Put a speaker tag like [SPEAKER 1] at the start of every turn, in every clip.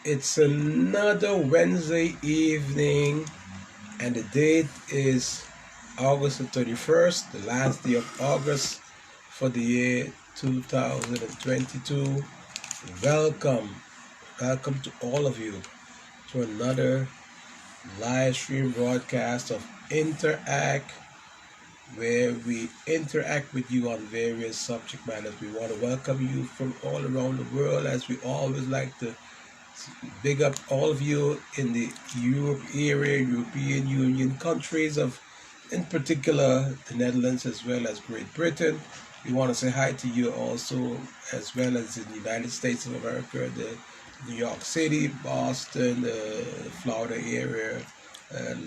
[SPEAKER 1] It's another Wednesday evening, and the date is August the 31st, the last day of August for the year 2022. Welcome, welcome to all of you to another live stream broadcast of Interact, where we interact with you on various subject matters. We want to welcome you from all around the world, as we always like to big up all of you in the Europe area, European Union countries of, in particular, the Netherlands as well as Great Britain. We want to say hi to you also, as well as in the United States of America, the New York City, Boston, the Florida area,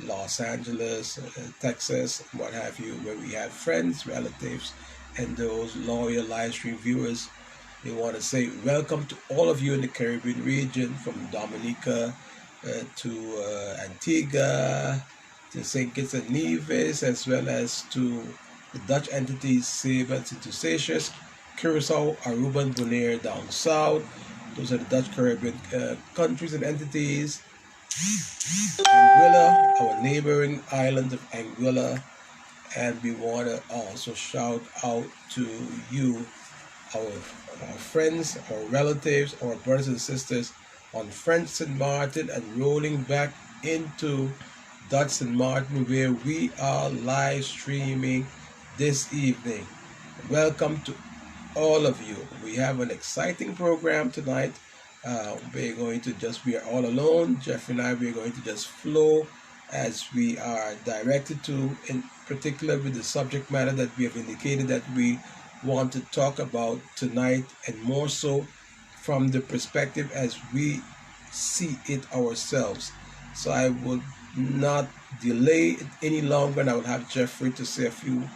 [SPEAKER 1] Los Angeles, Texas, what have you, where we have friends, relatives, and those loyal live stream viewers. We want to say welcome to all of you in the Caribbean region, from Dominica to Antigua, to St. Kitts and Nevis, as well as to the Dutch entities, Saba, St. Eustatius, Curacao, Aruba, and Bonaire down south. Those are the Dutch Caribbean countries and entities. Anguilla, our neighboring island of Anguilla, and we want to also shout out to you, our friends, our relatives, our brothers and sisters on French St. Maarten and rolling back into Dutch St. Maarten, where we are live streaming this evening. Welcome to all of you. We have an exciting program tonight. We are all alone. Jeffrey and I, we're going to just flow as we are directed to, in particular with the subject matter that we have indicated that we want to talk about tonight, and more so from the perspective as we see it ourselves. So I would not delay it any longer, and I will have Jeffrey to say a few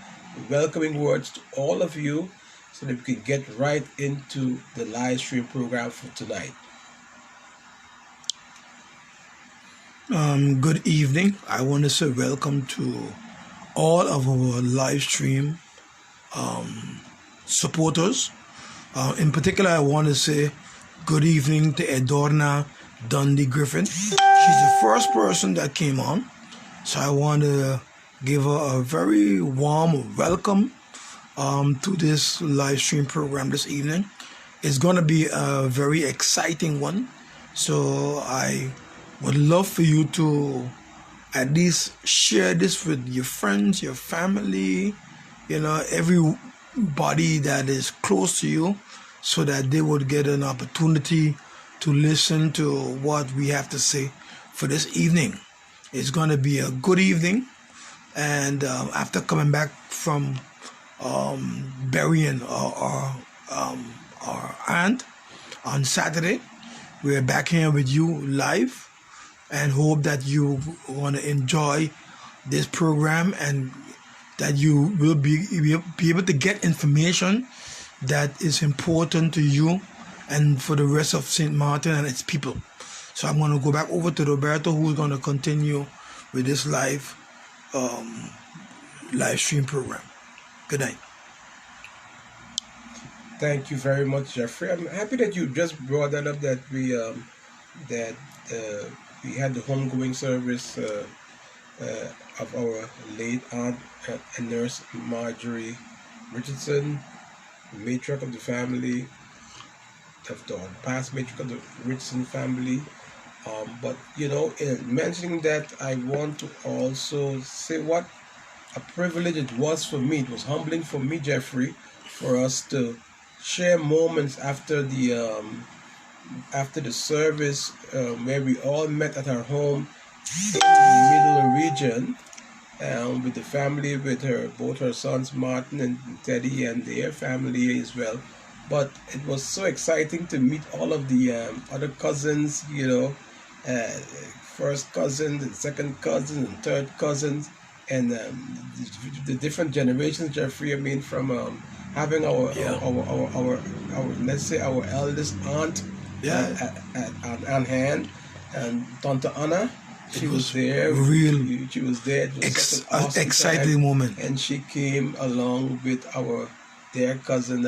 [SPEAKER 1] welcoming words to all of you so that we can get right into the live stream program for tonight.
[SPEAKER 2] Good evening. I want to say welcome to all of our live stream supporters. In particular, I want to say good evening to Edorna Dundee Griffin. She's the first person that came on, so I want to give her a very warm welcome to this live stream program this evening. It's going to be a very exciting one, so I would love for you to at least share this with your friends, your family, everybody that is close to you, so that they would get an opportunity to listen to what we have to say for this evening. It's going to be a good evening, and after coming back from burying our aunt on Saturday, we're back here with you live, and hope that you want to enjoy this program and that you will be able to get information that is important to you and for the rest of St. Maarten and its people. So I'm going to go back over to Roberto, who's going to continue with this live stream program. Good night.
[SPEAKER 1] Thank you very much, Jeffrey. I'm happy that you just brought that up, that we had the homegoing service of our late aunt and nurse Marjorie Richardson, matriarch of the family, past matriarch of the Richardson family. But in mentioning that, I want to also say what a privilege it was for me. It was humbling for me, Jeffrey, for us to share moments after the service, where we all met at our home in the middle region, with the family, with both her sons Maarten and Teddy and their family as well. But it was so exciting to meet all of the other cousins, first cousins and second cousins and third cousins, and the different generations, Jeffrey. I mean, from having our let's say our eldest aunt on hand, and Tante Anna. She was there. She was there. It was such an awesome
[SPEAKER 2] exciting
[SPEAKER 1] time.
[SPEAKER 2] moment.
[SPEAKER 1] And she came along with their cousin,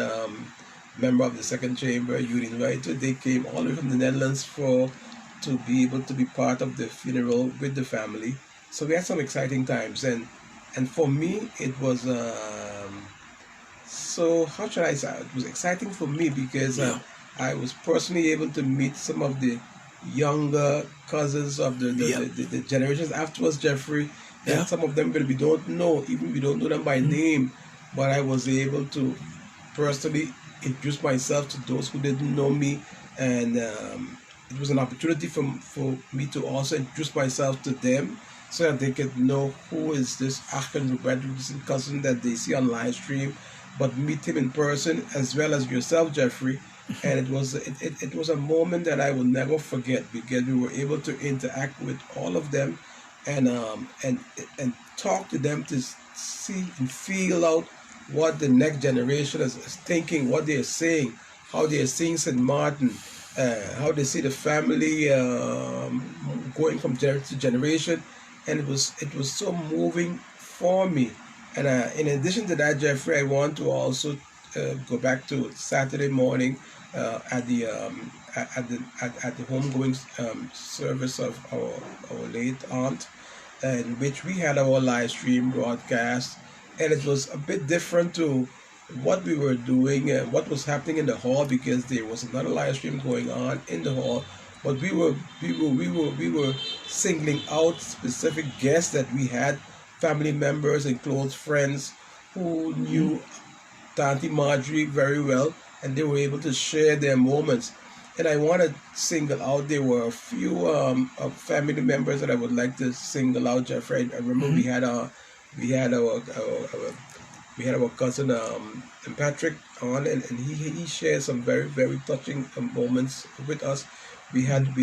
[SPEAKER 1] member of the second chamber, Union Writer. They came all the way from the Netherlands for to be able to be part of the funeral with the family. So we had some exciting times, and for me it was so how should I say, it was exciting for me because
[SPEAKER 2] Yeah.
[SPEAKER 1] I was personally able to meet some of the younger cousins of
[SPEAKER 2] Yeah.
[SPEAKER 1] the generations afterwards, Jeffrey,
[SPEAKER 2] Yeah.
[SPEAKER 1] and some of them we don't know, even we don't know them by name, but I was able to personally introduce myself to those who didn't know me, and it was an opportunity for me to also introduce myself to them so that they could know who is this Achken Robert Richardson cousin that they see on live stream, but meet him in person as well as yourself, Jeffrey. And it was a moment that I will never forget because we were able to interact with all of them, and and talk to them to see and feel out what the next generation is thinking, what they are saying, how they are seeing St. Martin, how they see the family going from generation to generation, and it was so moving for me. And in addition to that, Jeffrey, I want to also go back to Saturday morning at the at the homegoing service of our late aunt, in which we had our live stream broadcast, and it was a bit different to what we were doing and what was happening in the hall because there was another live stream going on in the hall, but we were singling out specific guests that we had, family members and close friends who knew Tante Marjorie very well, and they were able to share their moments. And I want to single out. There were a few of family members that I would like to single out, Jeffrey. I remember we had our cousin Patrick on, and he shared some very very touching moments with us. We had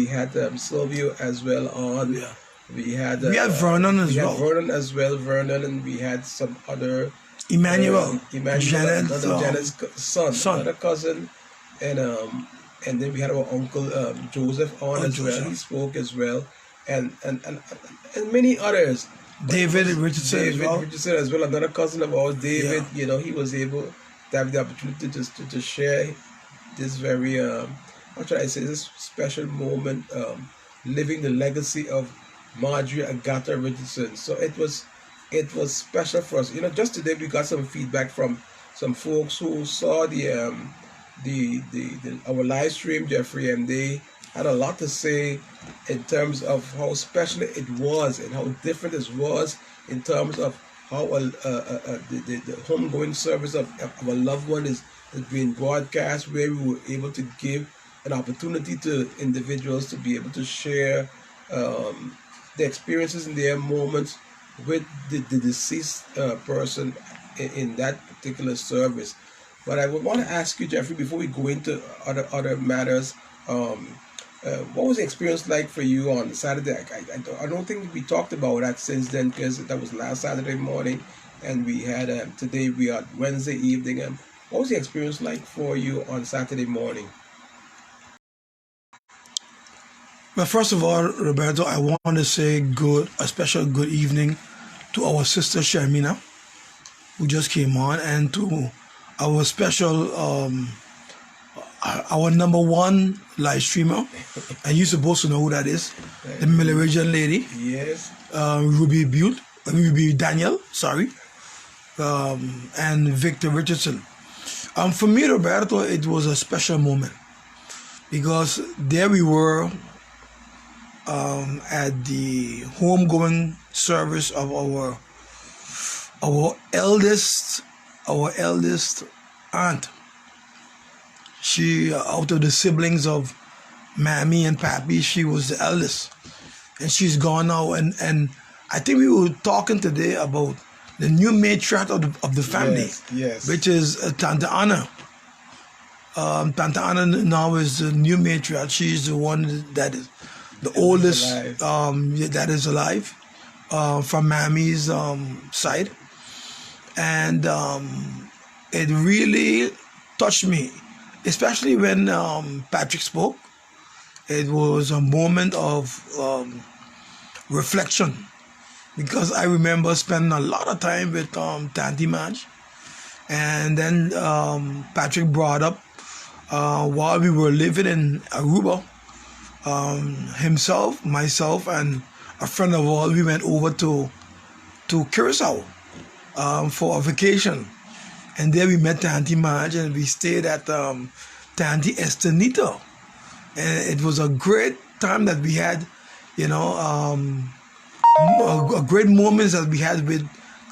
[SPEAKER 1] Silvio as well on.
[SPEAKER 2] Yeah.
[SPEAKER 1] We
[SPEAKER 2] had Vernon as
[SPEAKER 1] we had
[SPEAKER 2] well.
[SPEAKER 1] Vernon as well, Vernon, and we had some other
[SPEAKER 2] Emmanuel,
[SPEAKER 1] Emmanuel,
[SPEAKER 2] Janet's
[SPEAKER 1] another Janet's son,
[SPEAKER 2] son.
[SPEAKER 1] another cousin, and and then we had our uncle Joseph on as well.
[SPEAKER 2] Joseph.
[SPEAKER 1] He spoke as well, and many others.
[SPEAKER 2] David Richardson as well.
[SPEAKER 1] Richardson as well, another cousin of ours, David.
[SPEAKER 2] Yeah.
[SPEAKER 1] You know, he was able to have the opportunity to share this very how should I say, this special moment, living the legacy of Marjorie Agatha Richardson. So it was special for us. You know, just today we got some feedback from some folks who saw the our live stream, Jeffrey, and they had a lot to say in terms of how special it was and how different it was in terms of how the homegoing service of a loved one is being broadcast, where we were able to give an opportunity to individuals to be able to share the experiences and their moments with the deceased person in that particular service. But I would want to ask you, Jeffrey, before we go into other matters, what was the experience like for you on Saturday? I don't think we talked about that since then because that was last Saturday morning, and we had today we are Wednesday evening. What was the experience like for you on Saturday morning?
[SPEAKER 2] Well, first of all, Roberto, I want to say a special good evening to our sister Sharmina, who just came on, and to our special, our number one live streamer, and you're supposed to know who that is, the Millerasian lady,
[SPEAKER 1] Yes.
[SPEAKER 2] Ruby Daniel, sorry, and Victor Richardson. For me, Roberto, it was a special moment because there we were at the homegoing service of our eldest aunt. She, out of the siblings of Mammy and Pappy, she was the eldest, and she's gone now. And I think we were talking today about the new matriarch of the family,
[SPEAKER 1] Yes.
[SPEAKER 2] which is Tante Anna. Tante Anna now is the new matriarch. She's the one that is the oldest that is alive from Mammy's side, and it really touched me, especially when Patrick spoke. It was a moment of reflection because I remember spending a lot of time with Tanti Madge, and then Patrick brought up while we were living in Aruba, himself, myself, and a friend of all, we went over to Curacao for a vacation. And there we met Auntie Marge, and we stayed at Auntie Estanita. And it was a great time that we had, you know, a great moments that we had with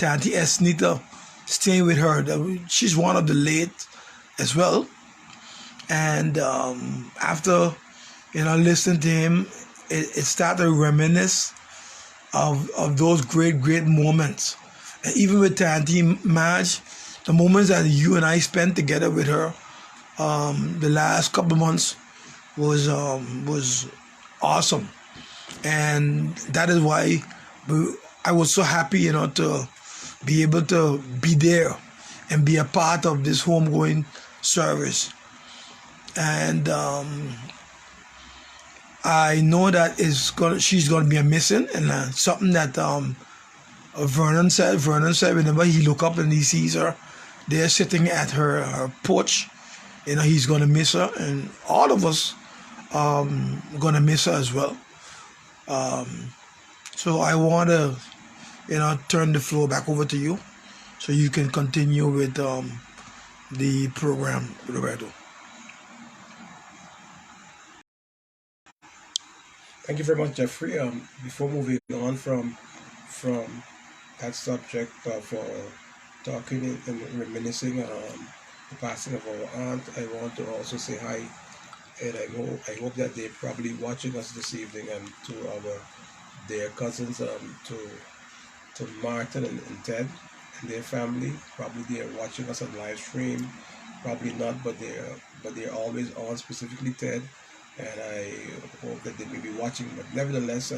[SPEAKER 2] Auntie Estanita, staying with her. She's one of the late as well. And after, listening to him, it started to reminisce of those great moments. And even with Auntie Marge, the moments that you and I spent together with her, the last couple of months was awesome, and that is why I was so happy, to be able to be there and be a part of this homegoing service. And I know that she's gonna be a missing, and something that Vernon said. Vernon said whenever he look up and he sees her there sitting at her porch, he's gonna miss her, and all of us gonna miss her as well. So I want to, turn the floor back over to you, so you can continue with the program, Roberto.
[SPEAKER 1] Thank you very much, Jeffrey. Before moving on from that subject of talking and reminiscing the passing of our aunt, I want to also say hi, and I hope that they're probably watching us this evening, and to their cousins, to Maarten and Ted and their family. Probably they're watching us on live stream. Probably not, but they're always on, specifically Ted, and I hope that they may be watching. But nevertheless,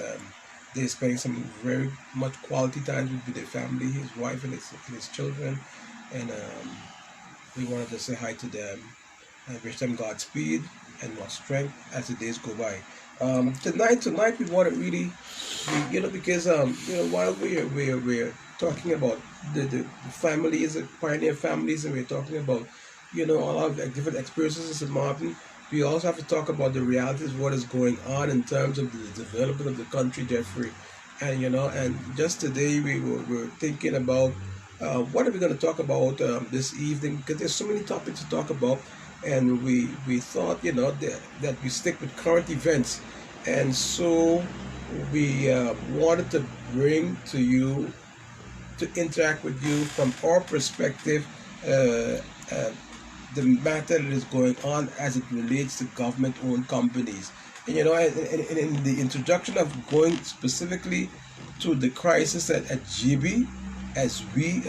[SPEAKER 1] they're spending some very much quality time with their family, his wife and his children, and we wanted to say hi to them and wish them Godspeed and more strength as the days go by. Tonight we want to really, because while we're talking about the families, the pioneer families, and we're talking about all of the different experiences in Maarten, we also have to talk about the realities of what is going on in terms of the development of the country, Jeffrey. And and just today we were thinking about what are we going to talk about this evening, because there's so many topics to talk about, and we thought that we stick with current events, and so we wanted to bring to you, to interact with you from our perspective, the matter that is going on as it relates to government-owned companies. And in the introduction of going specifically to the crisis at GB, as we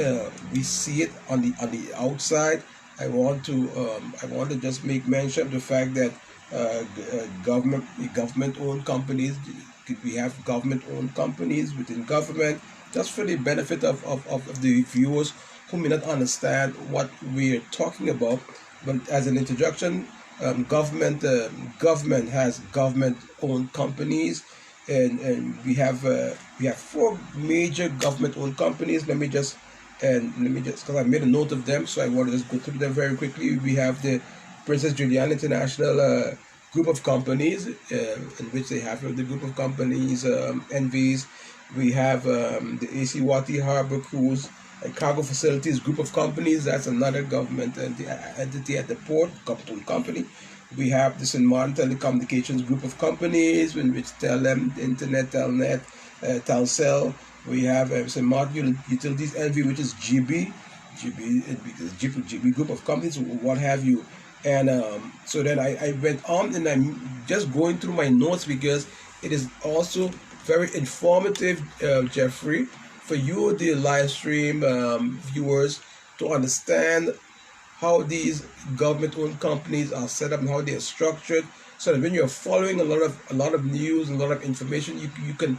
[SPEAKER 1] see it on the outside, I want to just make mention of the fact that government-owned companies, we have government-owned companies within government, just for the benefit of the viewers who may not understand what we're talking about. But as an introduction, government has government-owned companies, and we have four major government-owned companies. Let me just because I made a note of them, so I want to just go through them very quickly. We have the Princess Juliana International group of companies, in which they have the group of companies, NVs. We have the AC Wati Harbor Cruise and Cargo Facilities group of companies. That's another government entity at the port, government company. We have the St. Maarten Telecommunications group of companies, in which Telem, Internet, Telnet, Telcel. We have St. Maarten Utilities NV, which is GB group of companies, what have you. And so then I went on, and I'm just going through my notes, because it is also very informative, Jeffrey, for you, the live stream viewers, to understand how these government-owned companies are set up and how they are structured, so that when you're following a lot of news and a lot of information, you can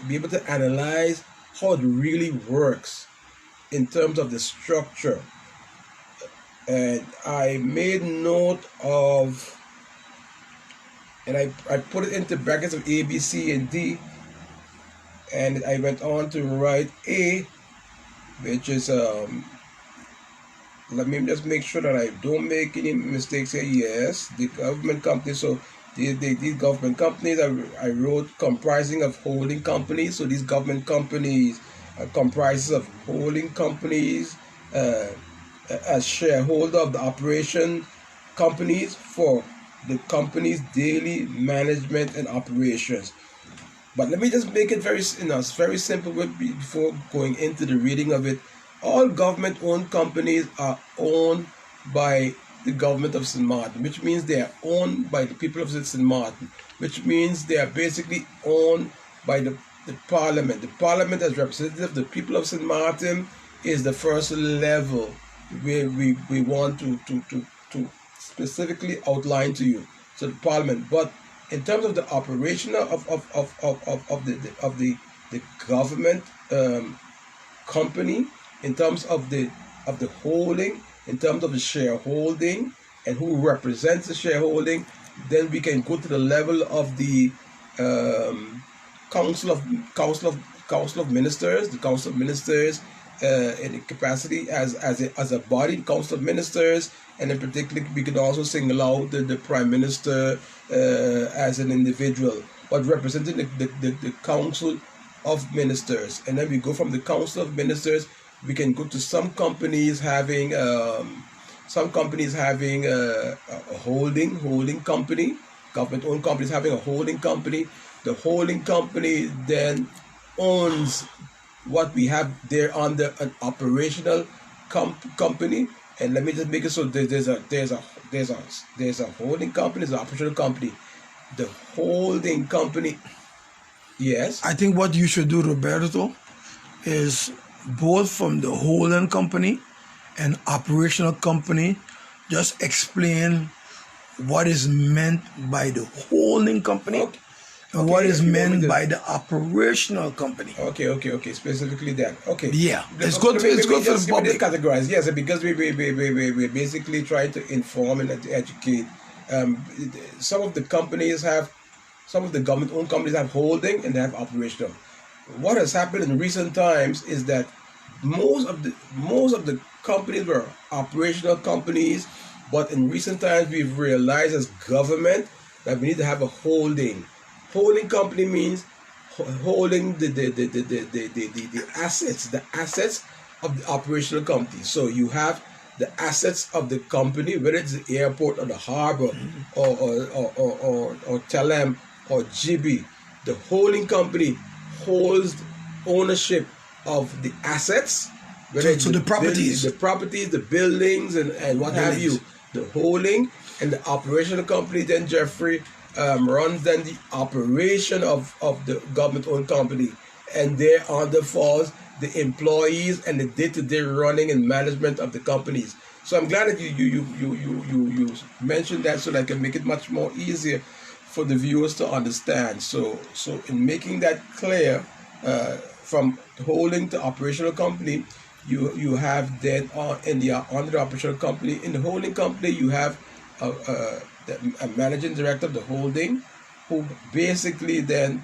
[SPEAKER 1] be able to analyze how it really works in terms of the structure. And I made note of, and I put it into brackets of A, B, C, and D, and I went on to write A, which is let me just make sure that I don't make any mistakes here. Yes, the government company. So These government companies, I wrote comprising of holding companies. So these government companies comprises of holding companies as shareholder of the operation companies for the company's daily management and operations. But let me just make it very simple before going into the reading of it. All government-owned companies are owned by the government of St. Maarten, which means they are owned by the people of St. Maarten, which means they are basically owned by the parliament. The parliament, as representative of the people of St. Maarten, is the first level where we want to specifically outline to you. So the parliament. But in terms of the operation of the government company, in terms of the holding, in terms of the shareholding and who represents the shareholding, then we can go to the level of the council of ministers. The council of ministers in the capacity as a body, the council of ministers, and in particular we could also single out the prime minister as an individual, but representing the council of ministers. And then we go from the council of ministers, we can go to some companies having a holding company, government-owned companies having a holding company. The holding company then owns what we have there under an operational company. And let me just make it so there's a holding company, there's an operational company. The holding company, yes.
[SPEAKER 2] I think what you should do, Roberto, is both from the holding company and operational company, just explain what is meant by the holding company.
[SPEAKER 1] Okay.
[SPEAKER 2] And what is meant by the operational company?
[SPEAKER 1] Okay. Specifically that. Okay.
[SPEAKER 2] Yeah, it's good. It's good for the public.
[SPEAKER 1] Categorize. Yes, because we basically try to inform and to educate. Some of the government-owned companies have holding and they have operational. What has happened in recent times is that most of the companies were operational companies, but in recent times we've realized as government that we need to have a holding. Holding company means holding the assets of the operational company. So you have the assets of the company, whether it's the airport or the harbor or Telem or GB. The holding company holds ownership of the assets,
[SPEAKER 2] so the properties,
[SPEAKER 1] the buildings, and what have you. The holding and the operational company then, Jeffrey, runs then the operation of the government-owned company, and thereafter falls the employees and the day-to-day running and management of the companies. So I'm glad that you mentioned that, so that I can make it much more easier for the viewers to understand. So in making that clear, from holding to operational company, you have then under the operational company, in the holding company you have a managing director of the holding, who basically then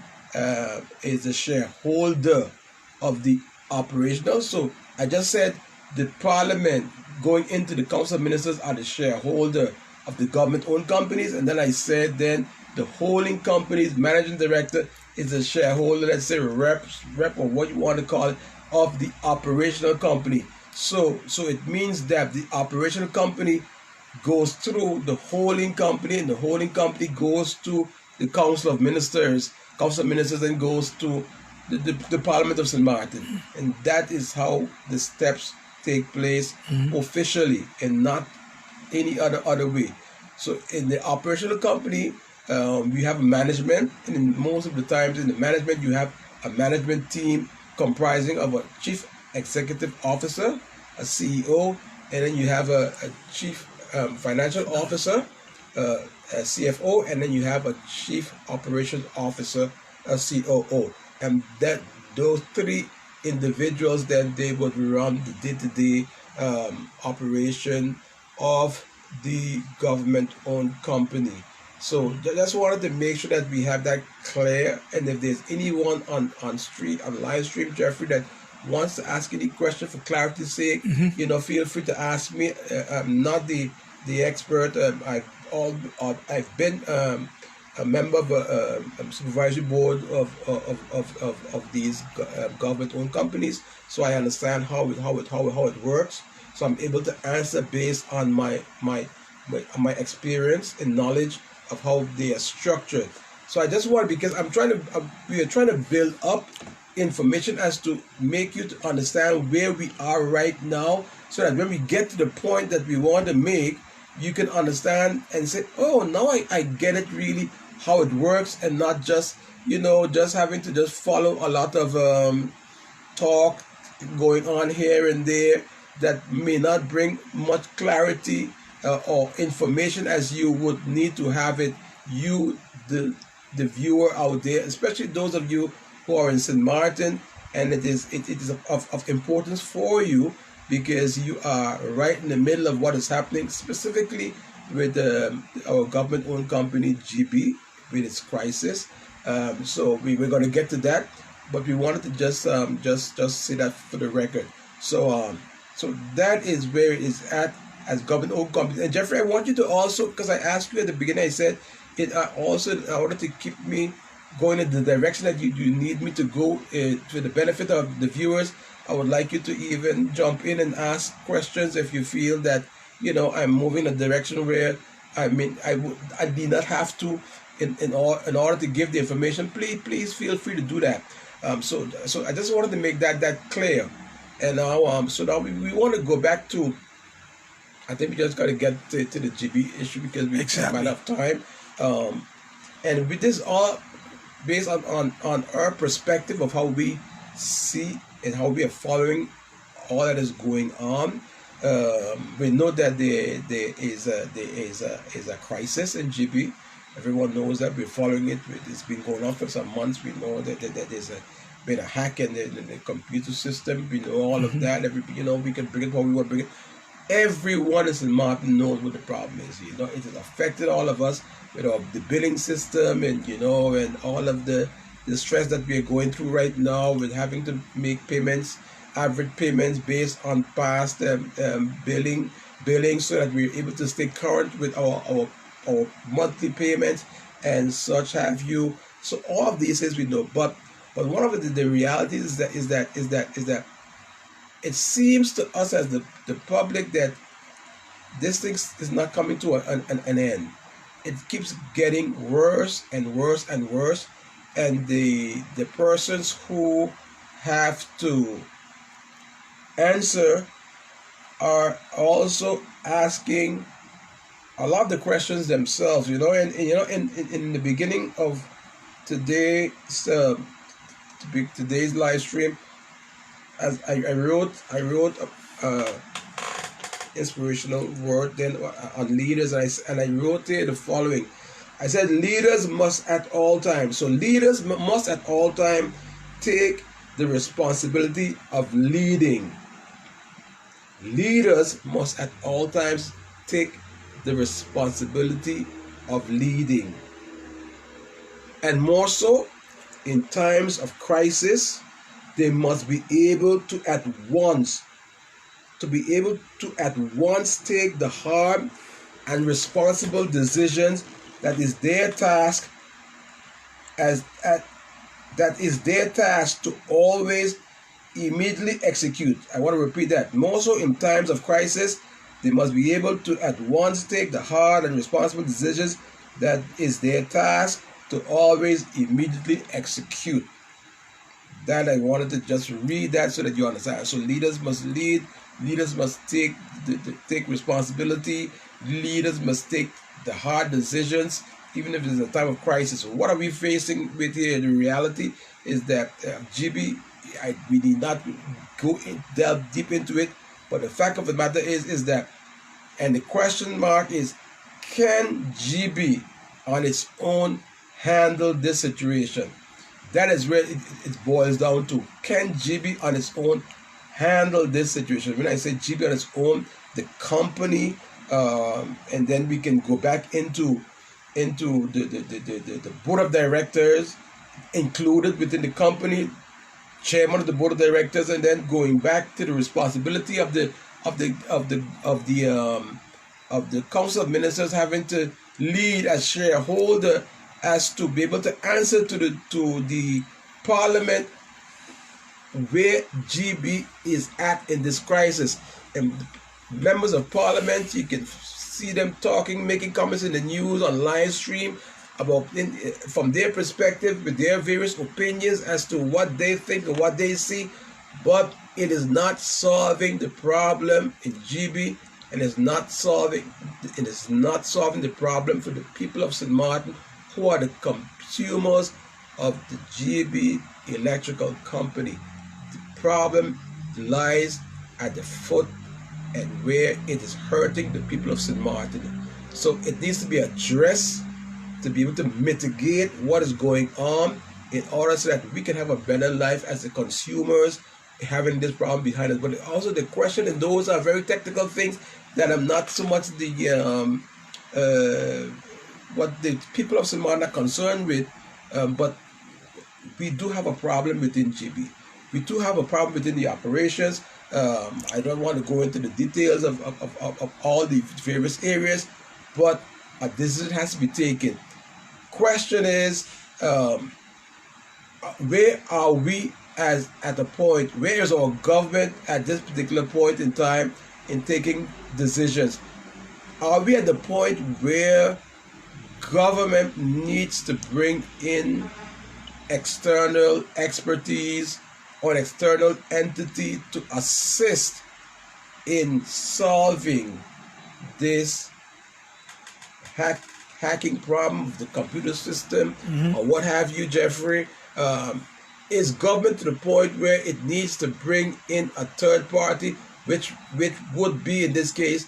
[SPEAKER 1] is a shareholder of the operational. So I just said the parliament going into the council of ministers are the shareholder of the government-owned companies, and then I said then the holding company's managing director is a shareholder, let's say rep or what you want to call it, of the operational company. So it means that the operational company goes through the holding company, and the holding company goes to the council of ministers. Council of ministers then goes to the Parliament of St. Maarten, and that is how the steps take place officially, and not any other way. So in the operational company, we have a management, and in most of the times in the management you have a management team comprising of a chief executive officer, a CEO, and then you have a chief financial officer, a CFO, and then you have a chief operations officer, a COO. And that those three individuals, then they would run the day-to-day operation of the government-owned company. So just wanted to make sure that we have that clear. And if there's anyone on live stream, Jeffrey, that wants to ask any question for clarity's sake, feel free to ask me. I'm not the expert. I've been a member of a supervisory board of these government-owned companies, so I understand how it works. So I'm able to answer based on my experience and knowledge of how they are structured. So I just want, because we are trying to build up information as to make you to understand where we are right now, so that when we get to the point that we want to make, you can understand and say, oh, now I get it really how it works, and not just just having to just follow a lot of talk going on here and there that may not bring much clarity or information as you would need to have it, you the viewer out there, especially those of you who are in St. Maarten, and it is of importance for you, because you are right in the middle of what is happening, specifically with our government-owned company GB with its crisis. So we're going to get to that, but we wanted to just say that for the record. So that is where it is at as government-owned company. And Jeffrey, I want you to also, because I asked you at the beginning, I said it also in order to keep me going in the direction that you need me to go for the benefit of the viewers, I would like you to even jump in and ask questions if you feel that I'm moving in a direction where I did not have to in order to give the information. Please feel free to do that. So I just wanted to make that clear. And now so now we want to go back to, I think we just got to get to the GB issue, because we ran out of time. And with this all based on our perspective of how we see and how we are following all that is going on. We know that there is a crisis in GB. Everyone knows that. We're following it. It's been going on for some months. We know that there's been a hack in the computer system. We know all of that. We can bring it how we want to bring it. Everyone in St. Maarten knows what the problem is. It has affected all of us with the billing system, and and all of the stress that we are going through right now with having to make payments, average payments based on past billing, so that we're able to stay current with our monthly payments and such have you. So all of these things we know, but one of the realities is that it seems to us as the public that this thing is not coming to an end. It keeps getting worse and worse and worse, and the persons who have to answer are also asking a lot of the questions themselves. In the beginning of today's live stream, as I wrote inspirational word then on leaders, and I wrote there the following. I said leaders must at all times. So leaders must at all time take the responsibility of leading. Leaders must at all times take the responsibility of leading, and more so in times of crisis. They must be able to at once take the hard and responsible decisions that is their task to always immediately execute. I want to repeat that. More so in times of crisis, they must be able to at once take the hard and responsible decisions that is their task to always immediately execute. That I wanted to just read that so that you understand. So leaders must lead. Leaders must take responsibility. Leaders must take the hard decisions, even if it's a time of crisis. So what are we facing with here? The reality is that GB, we did not delve deep into it, but the fact of the matter is that, and the question mark is, can GB on its own handle this situation? That is where it boils down to. Can GB on its own handle this situation? When I say GB on its own, the company, and then we can go back into the board of directors included within the company, chairman of the board of directors, and then going back to the responsibility of the council of ministers having to lead as shareholder as to be able to answer to the Parliament where GB is at in this crisis. And members of Parliament, you can see them talking, making comments in the news on live stream about from their perspective with their various opinions as to what they think and what they see, but it is not solving the problem in GB, and it is not solving the problem for the people of St. Maarten, who are the consumers of the GB electrical company. The problem lies at the foot and where it is hurting the people of St. Maarten. So it needs to be addressed to be able to mitigate what is going on in order so that we can have a better life as the consumers having this problem behind us. But also the question, and those are very technical things that I'm not so much the what the people of St. Maarten are concerned with, but we do have a problem within GB. We do have a problem within the operations. I don't want to go into the details of all the various areas, but a decision has to be taken. Question is, where are we at a point? Where is our government at this particular point in time in taking decisions? Are we at the point where government needs to bring in external expertise or an external entity to assist in solving this hacking problem of the computer system, or what have you, Jeffrey? Is government to the point where it needs to bring in a third party, which would be in this case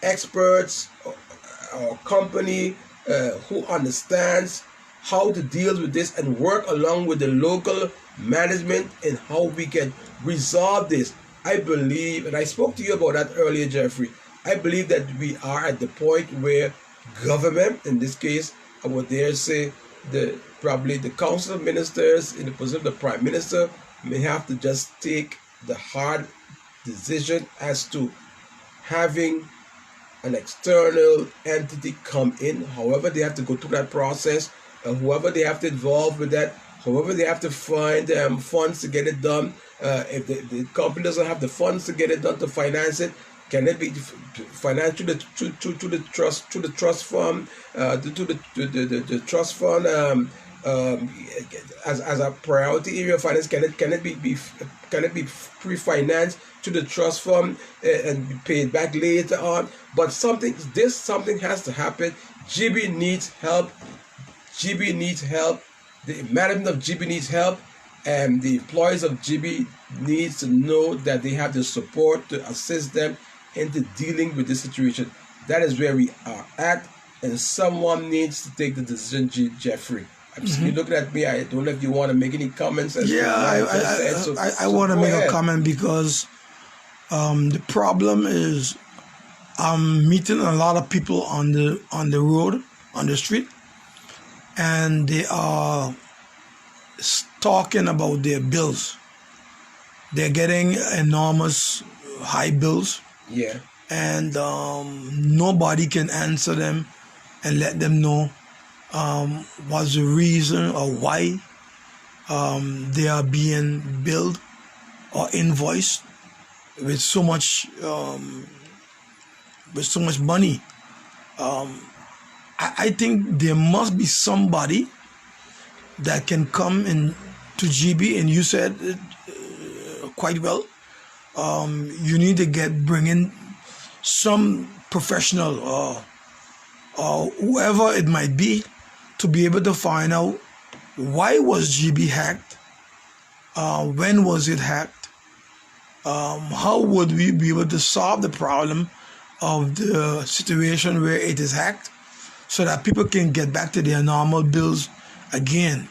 [SPEAKER 1] experts or company who understands how to deal with this and work along with the local management and how we can resolve this? I believe, and I spoke to you about that earlier, Jeffrey, I believe that we are at the point where government, in this case, I would dare say probably the Council of Ministers in the position of the Prime Minister may have to just take the hard decision as to having an external entity come in. However, they have to go through that process, whoever they have to involve with that, however they have to find funds to get it done. If the company doesn't have the funds to get it done, to finance it, can it be financed to the trust fund, the trust fund as a priority area of finance? Can it be pre-financed to the trust fund and be paid back later on? But something has to happen. GB needs help. GB needs help. The management of GB needs help, and the employees of GB needs to know that they have the support to assist them into dealing with this situation. That is where we are at, and someone needs to take the decision, Jeffrey. I'm just looking at me. I don't know if you want to make any comments.
[SPEAKER 2] I want to make a comment because the problem is I'm meeting a lot of people on the road, on the street, and they are talking about their bills. They're getting enormous high bills.
[SPEAKER 1] Yeah.
[SPEAKER 2] And nobody can answer them and let them know what's the reason or why they are being billed or invoiced with so much money. I think there must be somebody that can come in to GB, and you said it quite well. You need to bring in some professional or whoever it might be to be able to find out why was GB hacked, when was it hacked, how would we be able to solve the problem of the situation where it is hacked so that people can get back to their normal bills again.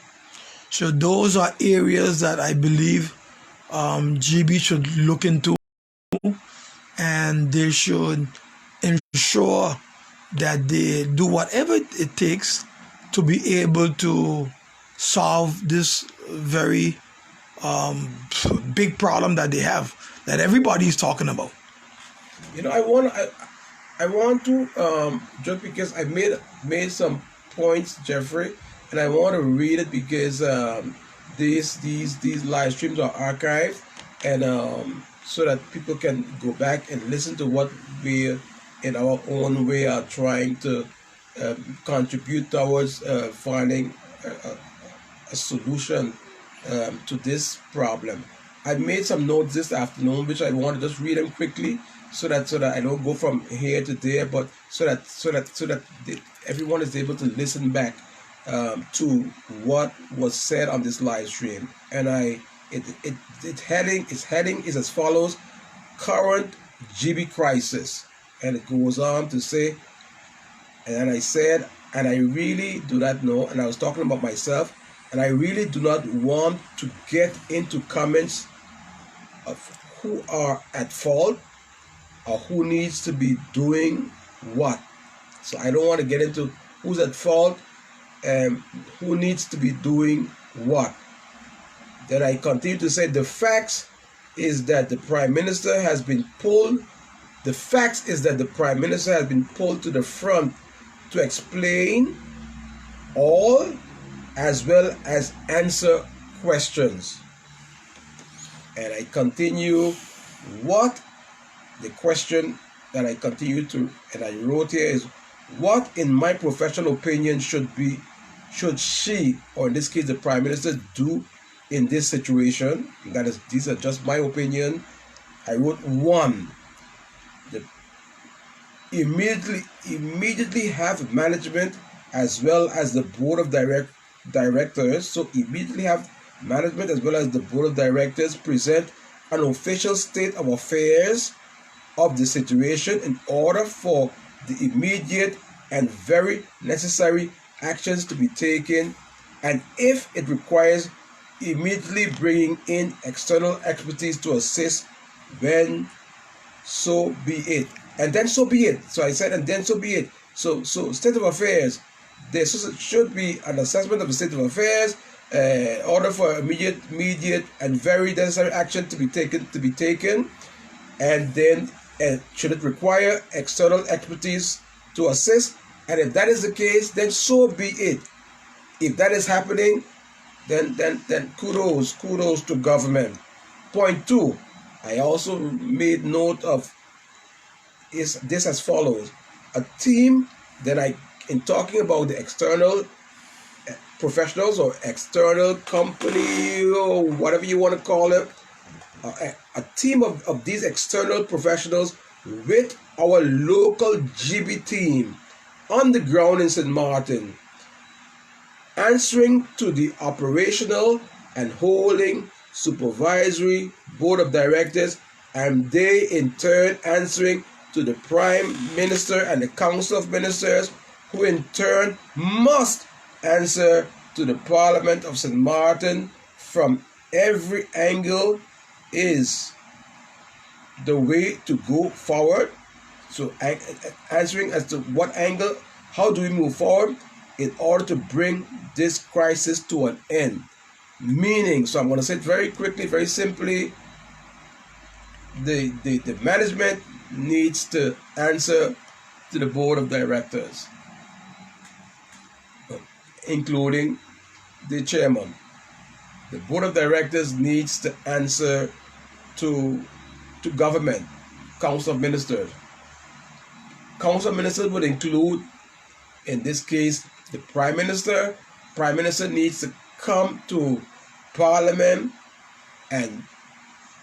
[SPEAKER 2] So those are areas that I believe GB should look into, and they should ensure that they do whatever it takes to be able to solve this very big problem that they have, that everybody is talking about.
[SPEAKER 1] I want to just because I made some points, Jeffrey, and I want to read it because these live streams are archived, and so that people can go back and listen to what we, in our own way, are trying to contribute towards finding a solution to this problem. I made some notes this afternoon, which I want to just read them quickly, so that I don't go from here to there, but so that everyone is able to listen back to what was said on this live stream. And its heading is as follows: current GB crisis, and it goes on to say, and I said, and I really do not know, and I was talking about myself, and I really do not want to get into comments of who are at fault or who needs to be doing what. So I don't want to get into who's at fault and who needs to be doing what. Then I continue to say the facts is that the Prime Minister has been pulled. The facts is that the Prime Minister has been pulled to the front to explain all as well as answer questions. And I continue what the question that I continue to, and I wrote here is, what in my professional opinion should she, or in this case the Prime Minister, do in this situation? That is, these are just my opinion. I wrote one, the immediately have management as well as the board of directors. So immediately have management as well as the board of directors present an official state of affairs of the situation in order for the immediate and very necessary actions to be taken, and if it requires, immediately bringing in external expertise to assist, when so be it. And then so be it. So I said, and then so be it. So state of affairs, there should be an assessment of the state of affairs, order for immediate and very necessary action to be taken, and then should it require external expertise to assist, and if that is the case, then so be it. If that is happening, then kudos to government. Point 2, I also made note of is this as follows: a team. Then in talking about the external professionals or external company or whatever you want to call it, a team of these external professionals with our local GB team on the ground in St. Maarten, answering to the operational and holding supervisory board of directors, and they in turn answering to the Prime Minister and the Council of Ministers, who in turn must answer to the Parliament of St. Maarten. From every angle is the way to go forward. So answering as to what angle, how do we move forward in order to bring this crisis to an end. Meaning, so I'm going to say it very quickly, very simply, the management needs to answer to the board of directors, including the chairman. The board of directors needs to answer to government, council of ministers. Council of ministers would include, in this case, the Prime Minister. Prime Minister needs to come to Parliament and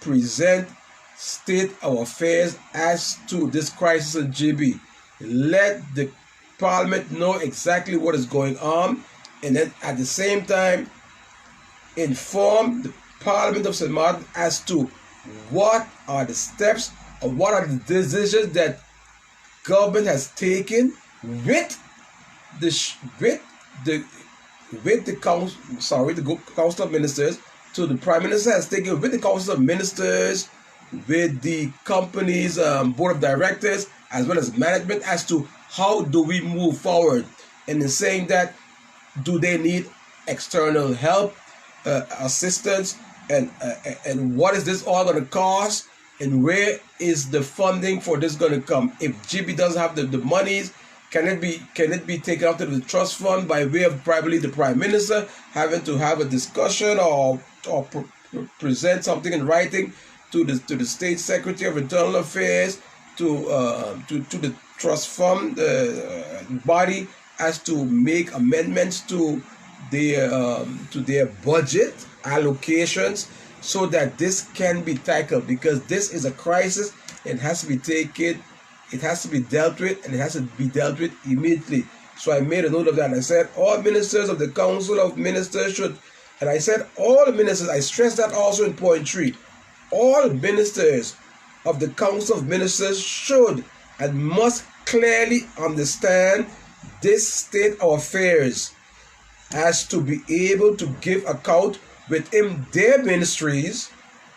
[SPEAKER 1] present state of affairs as to this crisis in GB. Let the Parliament know exactly what is going on, and then at the same time inform the Parliament of St. Maarten as to what are the steps or what are the decisions that government has taken with the Council of Ministers. So the Prime Minister has taken with the Council of Ministers, with the company's board of directors, as well as management, as to how do we move forward. And in saying that, do they need external help, assistance, and what is this all going to cost, and where is the funding for this going to come? If GB doesn't have the monies, Can it be taken out to the trust fund by way of probably the Prime Minister having to have a discussion or present something in writing to the State Secretary of Internal Affairs, to the trust fund body, as to make amendments to their budget allocations, so that this can be tackled, because this is a crisis. It has to be taken, it has to be dealt with, and it has to be dealt with immediately. So I made a note of that. I said all ministers of the Council of Ministers should, and I said all ministers, I stressed that also in point 3, all ministers of the Council of Ministers should and must clearly understand this state of affairs, as to be able to give account within their ministries,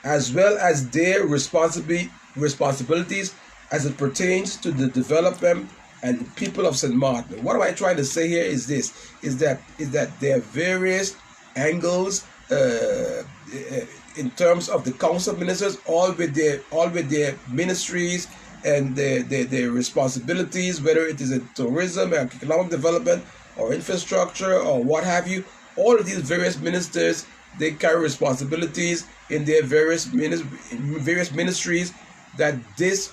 [SPEAKER 1] as well as their responsibilities as it pertains to the development and the people of St. Maarten. What am I trying to say here is this, is that there are various angles in terms of the Council of Ministers, all with their ministries and their responsibilities, whether it is in tourism, economic development, or infrastructure, or what have you. All of these various ministers, they carry responsibilities in their various ministries that this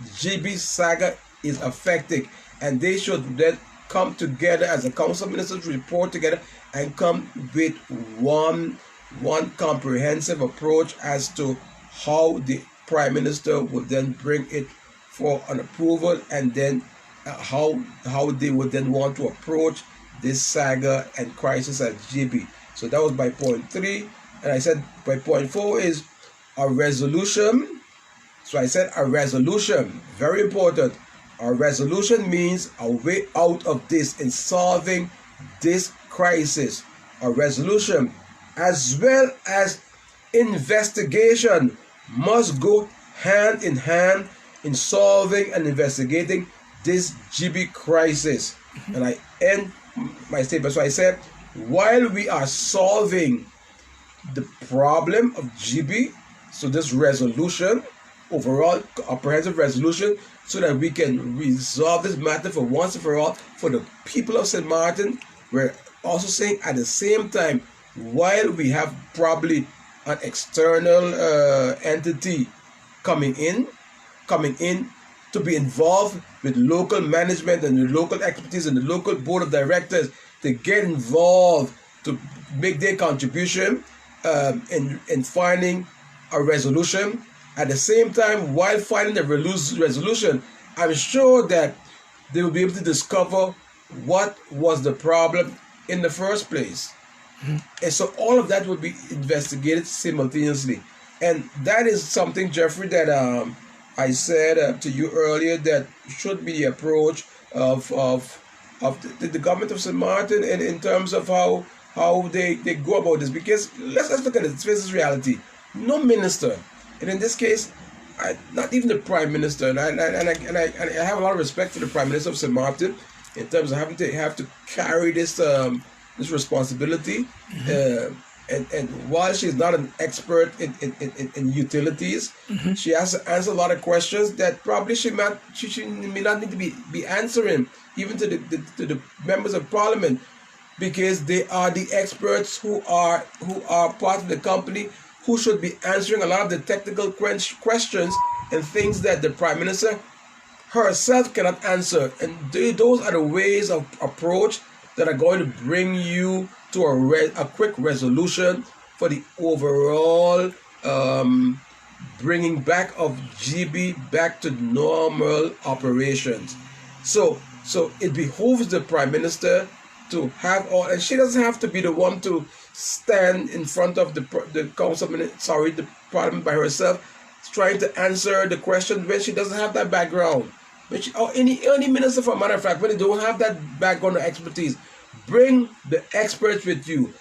[SPEAKER 1] GB saga is affecting, and they should then come together as a Council of Ministers, report together, and come with one comprehensive approach as to how the Prime Minister would then bring it for an approval, and then how they would then want to approach this saga and crisis at GB. So that was by point 3, and I said by point 4 is a resolution. So I said a resolution, very important. A resolution means a way out of this, in solving this crisis. A resolution, as well as investigation, must go hand in hand in solving and investigating this GB crisis. And I end my statement. So I said, while we are solving the problem of GB, so this resolution, overall comprehensive resolution, so that we can resolve this matter for once and for all for the people of St. Maarten, we're also saying at the same time, while we have probably an external entity coming in to be involved with local management and the local expertise and the local board of directors, to get involved to make their contribution in finding a resolution. At the same time, while finding the resolution, I'm sure that they will be able to discover what was the problem in the first place. And so all of that will be investigated simultaneously. And that is something, Jeffrey, that I said to you earlier, that should be the approach of the government of St. Maarten, and in terms of how they go about this. Because let's look at it, face this reality. No minister, and in this case, not even the Prime Minister, and I have a lot of respect for the Prime Minister of St. Maarten in terms of having to carry this this responsibility. And while she's not an expert in utilities, she has to answer a lot of questions that probably she may not need to be answering, even to the members of Parliament, because they are the experts who are part of the company, who should be answering a lot of the technical questions and things that the Prime Minister herself cannot answer. And those are the ways of approach that are going to bring you to a quick resolution for the overall bringing back of GB back to normal operations. So it behooves the Prime Minister to have all, and she doesn't have to be the one to stand in front of the council, the Parliament by herself, trying to answer the question when she doesn't have that background. When or any minister, for a matter of fact, when they don't have that background or expertise, bring the experts with you.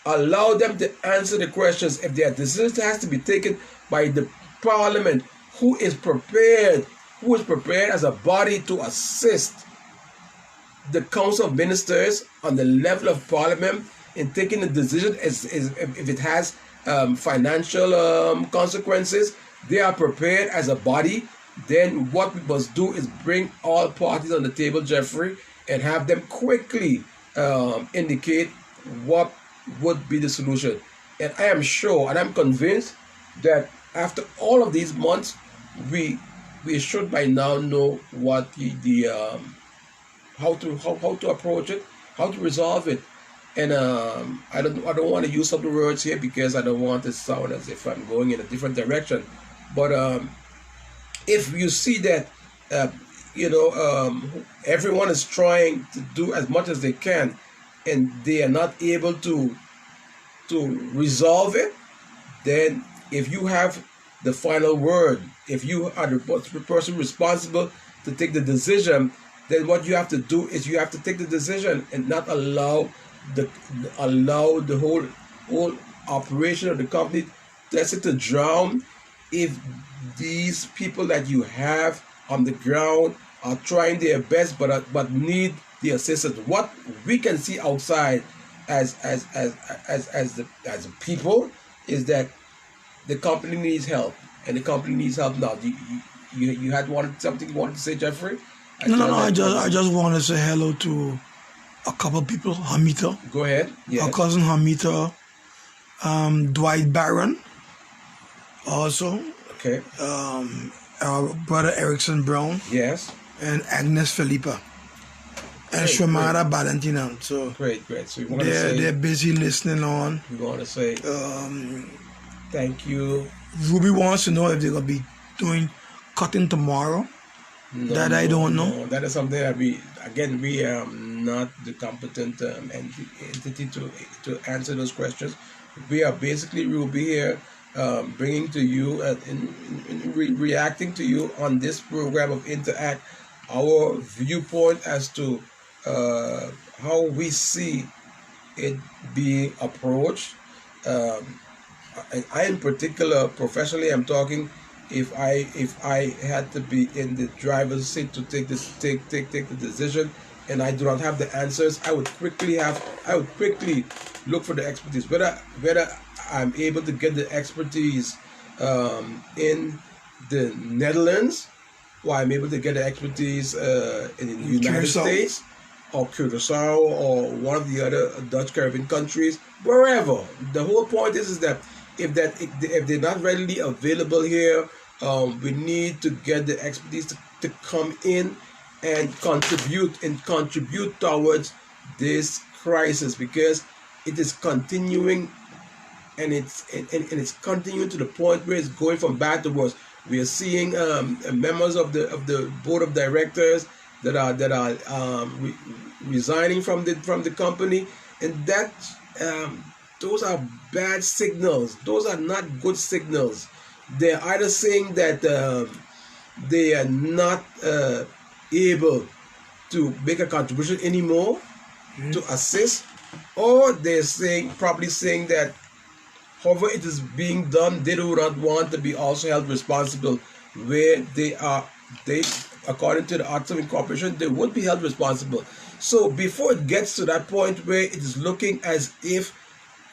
[SPEAKER 1] Allow them to answer the questions. If their decision has to be taken by the Parliament, who is prepared as a body to assist the Council of Ministers on the level of Parliament in taking the decision, if it has financial consequences, they are prepared as a body. then what we must do is bring all parties on the table, Jeffrey, and have them quickly indicate what would be the solution. And I am sure and I'm convinced that after all of these months, we should by now know what the how to approach it, how to resolve it. And I don't want to use some of the words here because I don't want to sound as if I'm going in a different direction. But if you see that everyone is trying to do as much as they can, and they are not able to resolve it, then if you have the final word, if you are the person responsible to take the decision, then what you have to do is you have to take the decision and not allow the whole operation of the company to drown. If these people that you have on the ground are trying their best but need the assistance, what we can see outside as the people is that the company needs help, and the company needs help now. You had something you wanted to say, Jeffrey?
[SPEAKER 2] No. I just want to say hello to a couple of people. Hamita.
[SPEAKER 1] Go ahead. Yes.
[SPEAKER 2] Our cousin Hamita. Dwight Barron. Also.
[SPEAKER 1] Okay.
[SPEAKER 2] Our brother Erickson Brown.
[SPEAKER 1] Yes.
[SPEAKER 2] And Agnes Felipa. And Shomara Valentina. So
[SPEAKER 1] great. So
[SPEAKER 2] they're busy listening on.
[SPEAKER 1] We want to say thank you.
[SPEAKER 2] Ruby wants to know if they're gonna be doing cutting tomorrow. I don't know.
[SPEAKER 1] No, that is something that we are not the competent entity to answer those questions. We will be here bringing to you reacting to you on this program of Interact, our viewpoint as to how we see it being approached. I in particular, professionally, I'm talking. If I had to be in the driver's seat to take the decision, and I do not have the answers, I would quickly look for the expertise. Whether I'm able to get the expertise in the Netherlands, or I'm able to get the expertise in the United States, or Curacao, or one of the other Dutch Caribbean countries, wherever. The whole point is that if they're not readily available here, we need to get the expertise to come in and contribute towards this crisis, because it is continuing, and it's continuing to the point where it's going from bad to worse. We are seeing members of the board of directors that are resigning from the company, and that those are bad signals. Those are not good signals. They're either saying that they are not able to make a contribution anymore to assist, or they're probably saying that however it is being done, they do not want to be also held responsible, where they according to the Arts of Incorporation, they would be held responsible. So before it gets to that point where it is looking as if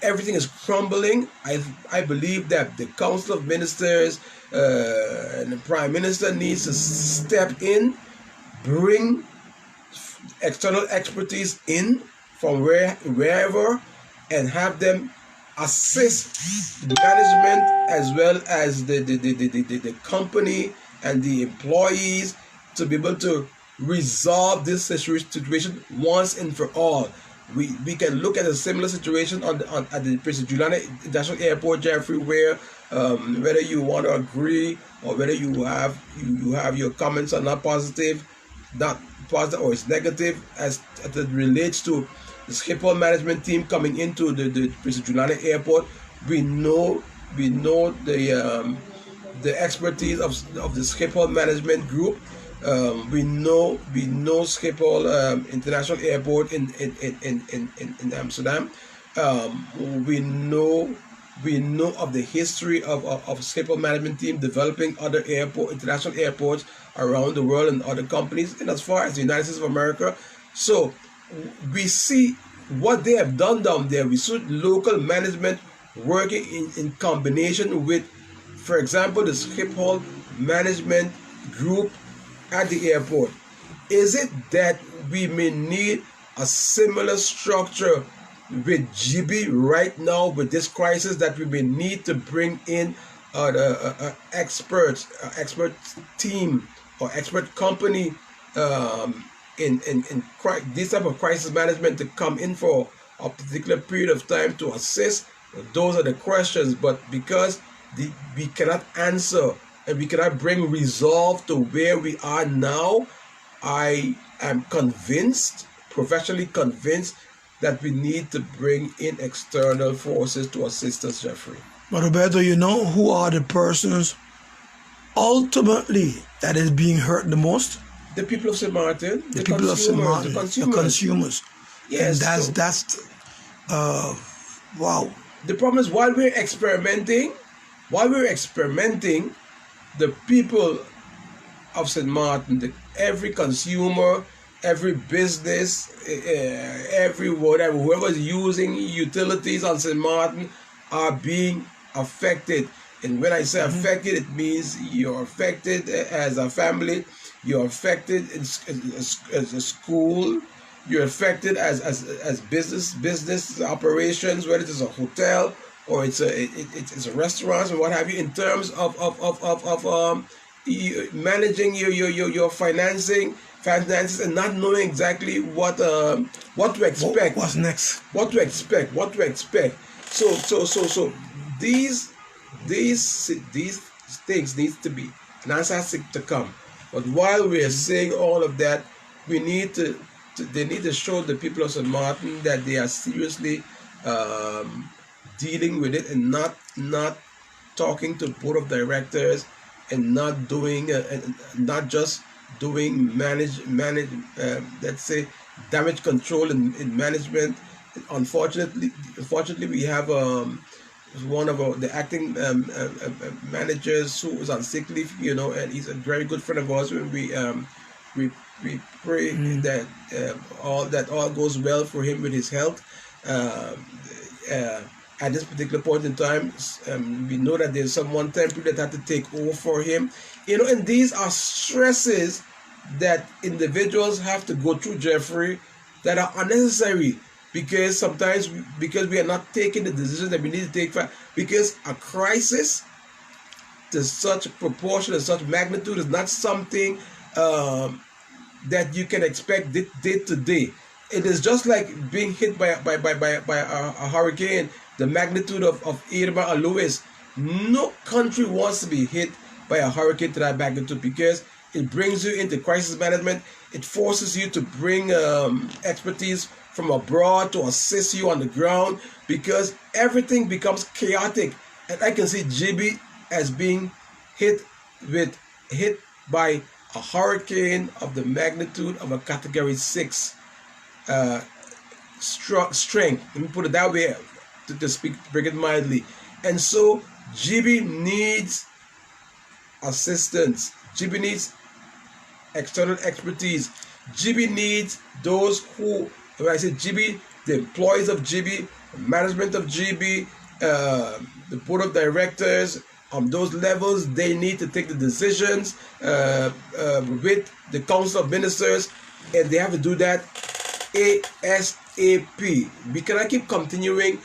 [SPEAKER 1] everything is crumbling, I believe that the Council of Ministers and the Prime Minister needs to step in, bring external expertise in from wherever, and have them assist the management as well as the company and the employees to be able to resolve this situation once and for all. We can look at a similar situation at the Princess Juliana International Airport, Jeffrey, where whether you want to agree or whether you have your comments are not positive or it's negative as it relates to the Schiphol management team coming into the Princess Juliana Airport. We know the expertise of the Schiphol management group. We know Schiphol International Airport in Amsterdam. We know of the history of Schiphol management team developing other international airports around the world and other companies, and as far as the United States of America. So we see what they have done down there. We see local management working in combination with, for example, the Schiphol management group at the airport? Is it that we may need a similar structure with GB right now with this crisis, that we may need to bring in experts, expert team or expert company in this type of crisis management to come in for a particular period of time to assist? Those are the questions. But because we cannot answer and we cannot bring resolve to where we are now, I am convinced, professionally convinced, that we need to bring in external forces to assist us, Jeffrey.
[SPEAKER 2] But Roberto, you know who are the persons ultimately that is being hurt the most?
[SPEAKER 1] The people of St. Maarten,
[SPEAKER 2] the people of St. Maarten, the consumers.
[SPEAKER 1] Yes,
[SPEAKER 2] and that's wow.
[SPEAKER 1] The problem is, while we're experimenting, the people of St. Maarten, every consumer, every business, every whatever, whoever's using utilities on St. Maarten are being affected. And when I say affected, it means you're affected as a family, you're affected as a school, you're affected as business operations, whether it's a hotel or it's a restaurant or what have you, in terms of managing your finances and not knowing exactly what to expect.
[SPEAKER 2] What's next?
[SPEAKER 1] What to expect. So these things needs to be an answer to come. But while we are saying all of that, we need they need to show the people of St. Maarten that they are seriously dealing with it, and not talking to board of directors, and not doing not just doing let's say damage control in management. Unfortunately, we have one of the acting managers who was on sick leave, and he's a very good friend of ours. When we pray that all goes well for him with his health. At this particular point in time, we know that there's someone temporary that had to take over for him. And these are stresses that individuals have to go through, Jeffrey, that are unnecessary, because sometimes because we are not taking the decisions that we need to take, because a crisis to such proportion and such magnitude is not something that you can expect day to day. It is just like being hit by a hurricane, the magnitude of Irma or Lewis. No country wants to be hit by a hurricane to that magnitude, because it brings you into crisis management. It forces you to bring expertise from abroad to assist you on the ground, because everything becomes chaotic. And I can see GB as being hit by a hurricane of the magnitude of a Category 6 strength. Let me put it that way, to bring it mildly. And so GB needs assistance. GB needs external expertise. GB needs those who, when I say GB, the employees of GB, management of GB, the board of directors, on those levels, they need to take the decisions with the council of ministers, and they have to do that ASAP. We cannot keep continuing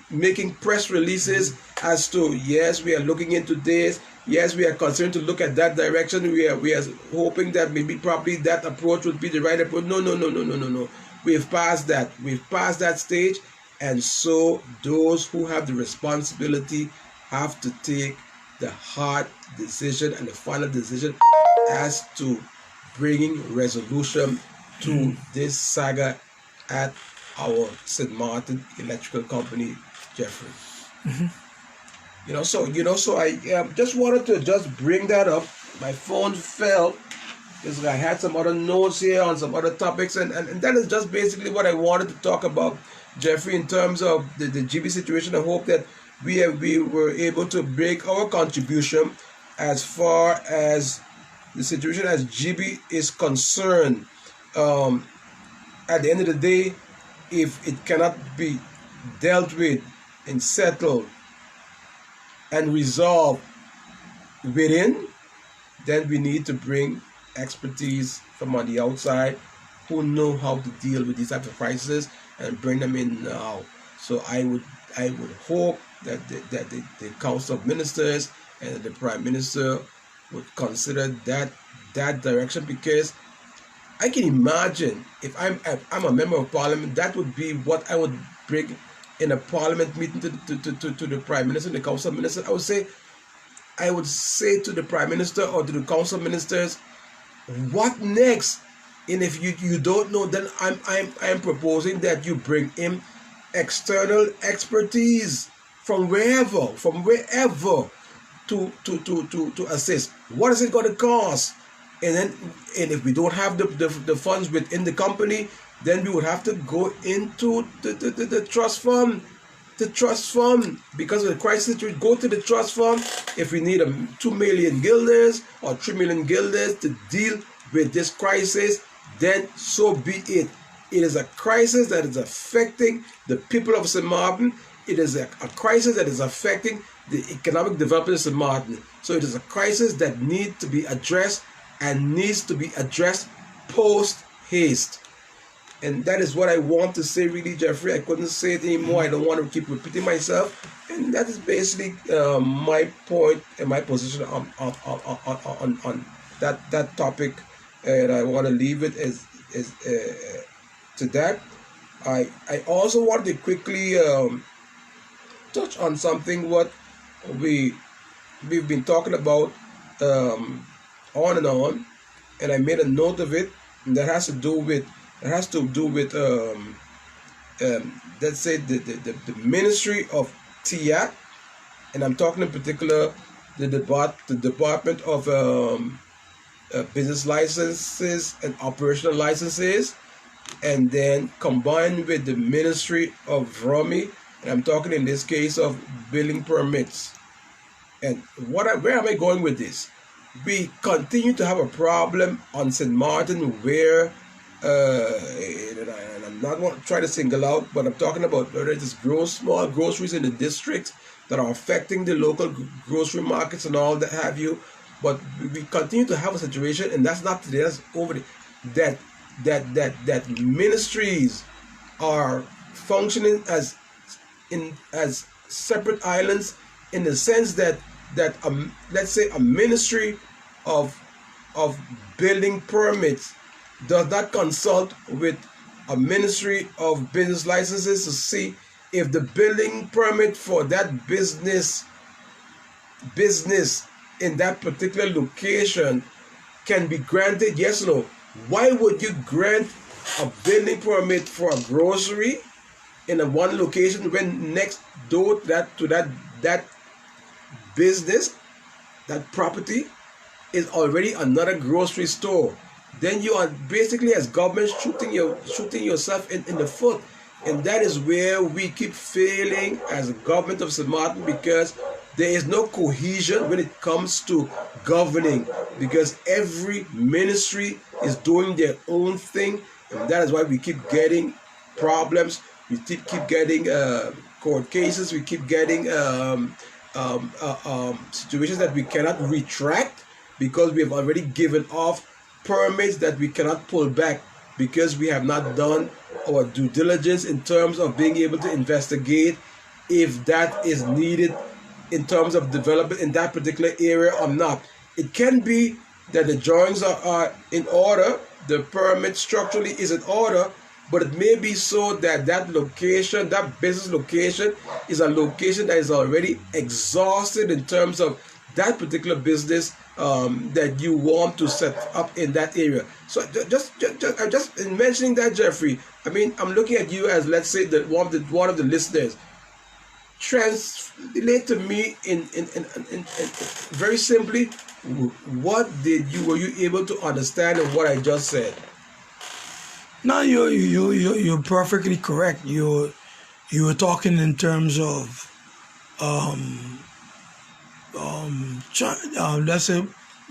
[SPEAKER 1] making press releases as to, yes, we are looking into this, yes, we are concerned to look at that direction, we are hoping that maybe probably that approach would be the right approach. No. We've passed that stage. And so those who have the responsibility have to take the hard decision and the final decision as to bringing resolution to this saga at our St. Maarten Electrical Company, Jeffrey. So I just wanted to just bring that up. My phone fell because I had some other notes here on some other topics, and that is just basically what I wanted to talk about, Jeffrey, in terms of the GB situation. I hope that we were able to make our contribution as far as the situation as GB is concerned. At the end of the day, if it cannot be dealt with and settled and resolved within, then we need to bring expertise from on the outside who know how to deal with these types of crises and bring them in now. So I would hope that the Council of Ministers and the Prime Minister would consider that direction, because I can imagine if I'm a member of Parliament, that would be what I would bring in a Parliament meeting to the Prime Minister and the Council of Ministers. I would say to the Prime Minister or to the Council of Ministers, what next? And if you don't know, then I'm proposing that you bring in external expertise from wherever to assist. What is it going to cost? And if we don't have the funds within the company, then we would have to go into the trust fund. The trust fund, because of the crisis, we go to the trust fund. If we need 2 million guilders or 3 million guilders to deal with this crisis, then so be it. It is a crisis that is affecting the people of St. Maarten. It is a crisis that is affecting the economic development of St. Maarten. So it is a crisis that needs to be addressed and needs to be addressed post haste. And that is what I want to say, really, Jeffrey. I couldn't say it anymore. I don't want to keep repeating myself. And that is basically my point and my position on that topic. And I want to leave it as to that. I also want to quickly touch on something what we've been talking about on and on, and I made a note of it. And that has to do with let's say the Ministry of TIAC, and I'm talking in particular the Department of Business Licenses and Operational Licenses, and then combined with the Ministry of ROMI, and I'm talking in this case of building permits. And where am I going with this? We continue to have a problem on St. Maarten where and I'm not trying to single out, but I'm talking about whether it's small groceries in the district that are affecting the local grocery markets and all that have you. But we continue to have a situation, and that's not today, that's over the, that ministries are functioning as separate islands, in the sense that let's say a ministry of building permits does not consult with a Ministry of Business Licenses to see if the building permit for that business in that particular location can be granted, yes or no. Why would you grant a building permit for a grocery in a one location when next door to that business, that property, is already another grocery store? Then you are basically, as government, shooting yourself in the foot. And that is where we keep failing as a government of St. Maarten, because there is no cohesion when it comes to governing, because every ministry is doing their own thing, and that is why we keep getting problems. We keep getting court cases. We keep getting situations that we cannot retract, because we have already given off permits that we cannot pull back, because we have not done our due diligence in terms of being able to investigate if that is needed in terms of development in that particular area or not. It can be that the drawings are in order, the permit structurally is in order, but it may be so that that location, that business location, is a location that is already exhausted in terms of that particular business that you want to set up in that area. So just in mentioning that, Jeffrey, I mean, I'm looking at you as, let's say, one of the listeners. Translate to me in very simply, what were you able to understand of what I just said?
[SPEAKER 2] No, you're perfectly correct. You were talking in terms of let's say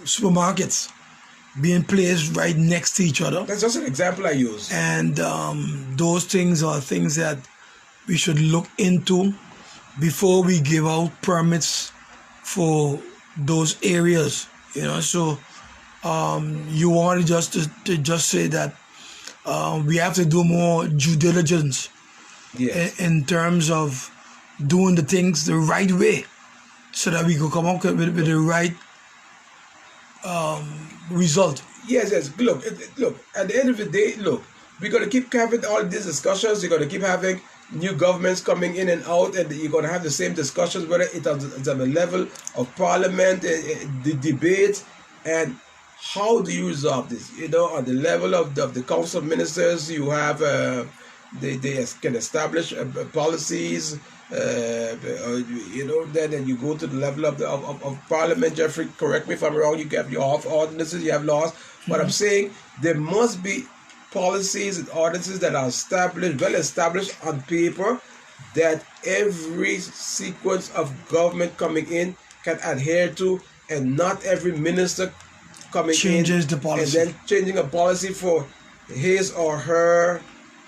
[SPEAKER 2] supermarkets being placed right next to each other.
[SPEAKER 1] That's just an example I use.
[SPEAKER 2] And those things are things that we should look into before we give out permits for those areas. You know, so you wanted just to just say that we have to do more due diligence
[SPEAKER 1] Yes.
[SPEAKER 2] in terms of doing the things the right way, so that we could come up with the right result.
[SPEAKER 1] Yes, yes. Look, look. At the end of the day, look, we're gonna keep having all these discussions. You're gonna keep having new governments coming in and out, and you're gonna have the same discussions, whether it's on the level of parliament, the debate, and how do you resolve this? You know, on the level of the council of ministers, you have they can establish policies. You know, then you go to the level of of parliament. Jeffrey, correct me if I'm wrong. You have your ordinances, you have laws, but I'm saying there must be policies and ordinances that are established, well established on paper, that every sequence of government coming in can adhere to, and not every minister coming
[SPEAKER 2] Changes
[SPEAKER 1] in
[SPEAKER 2] the policy.
[SPEAKER 1] and then changing a policy for his or her,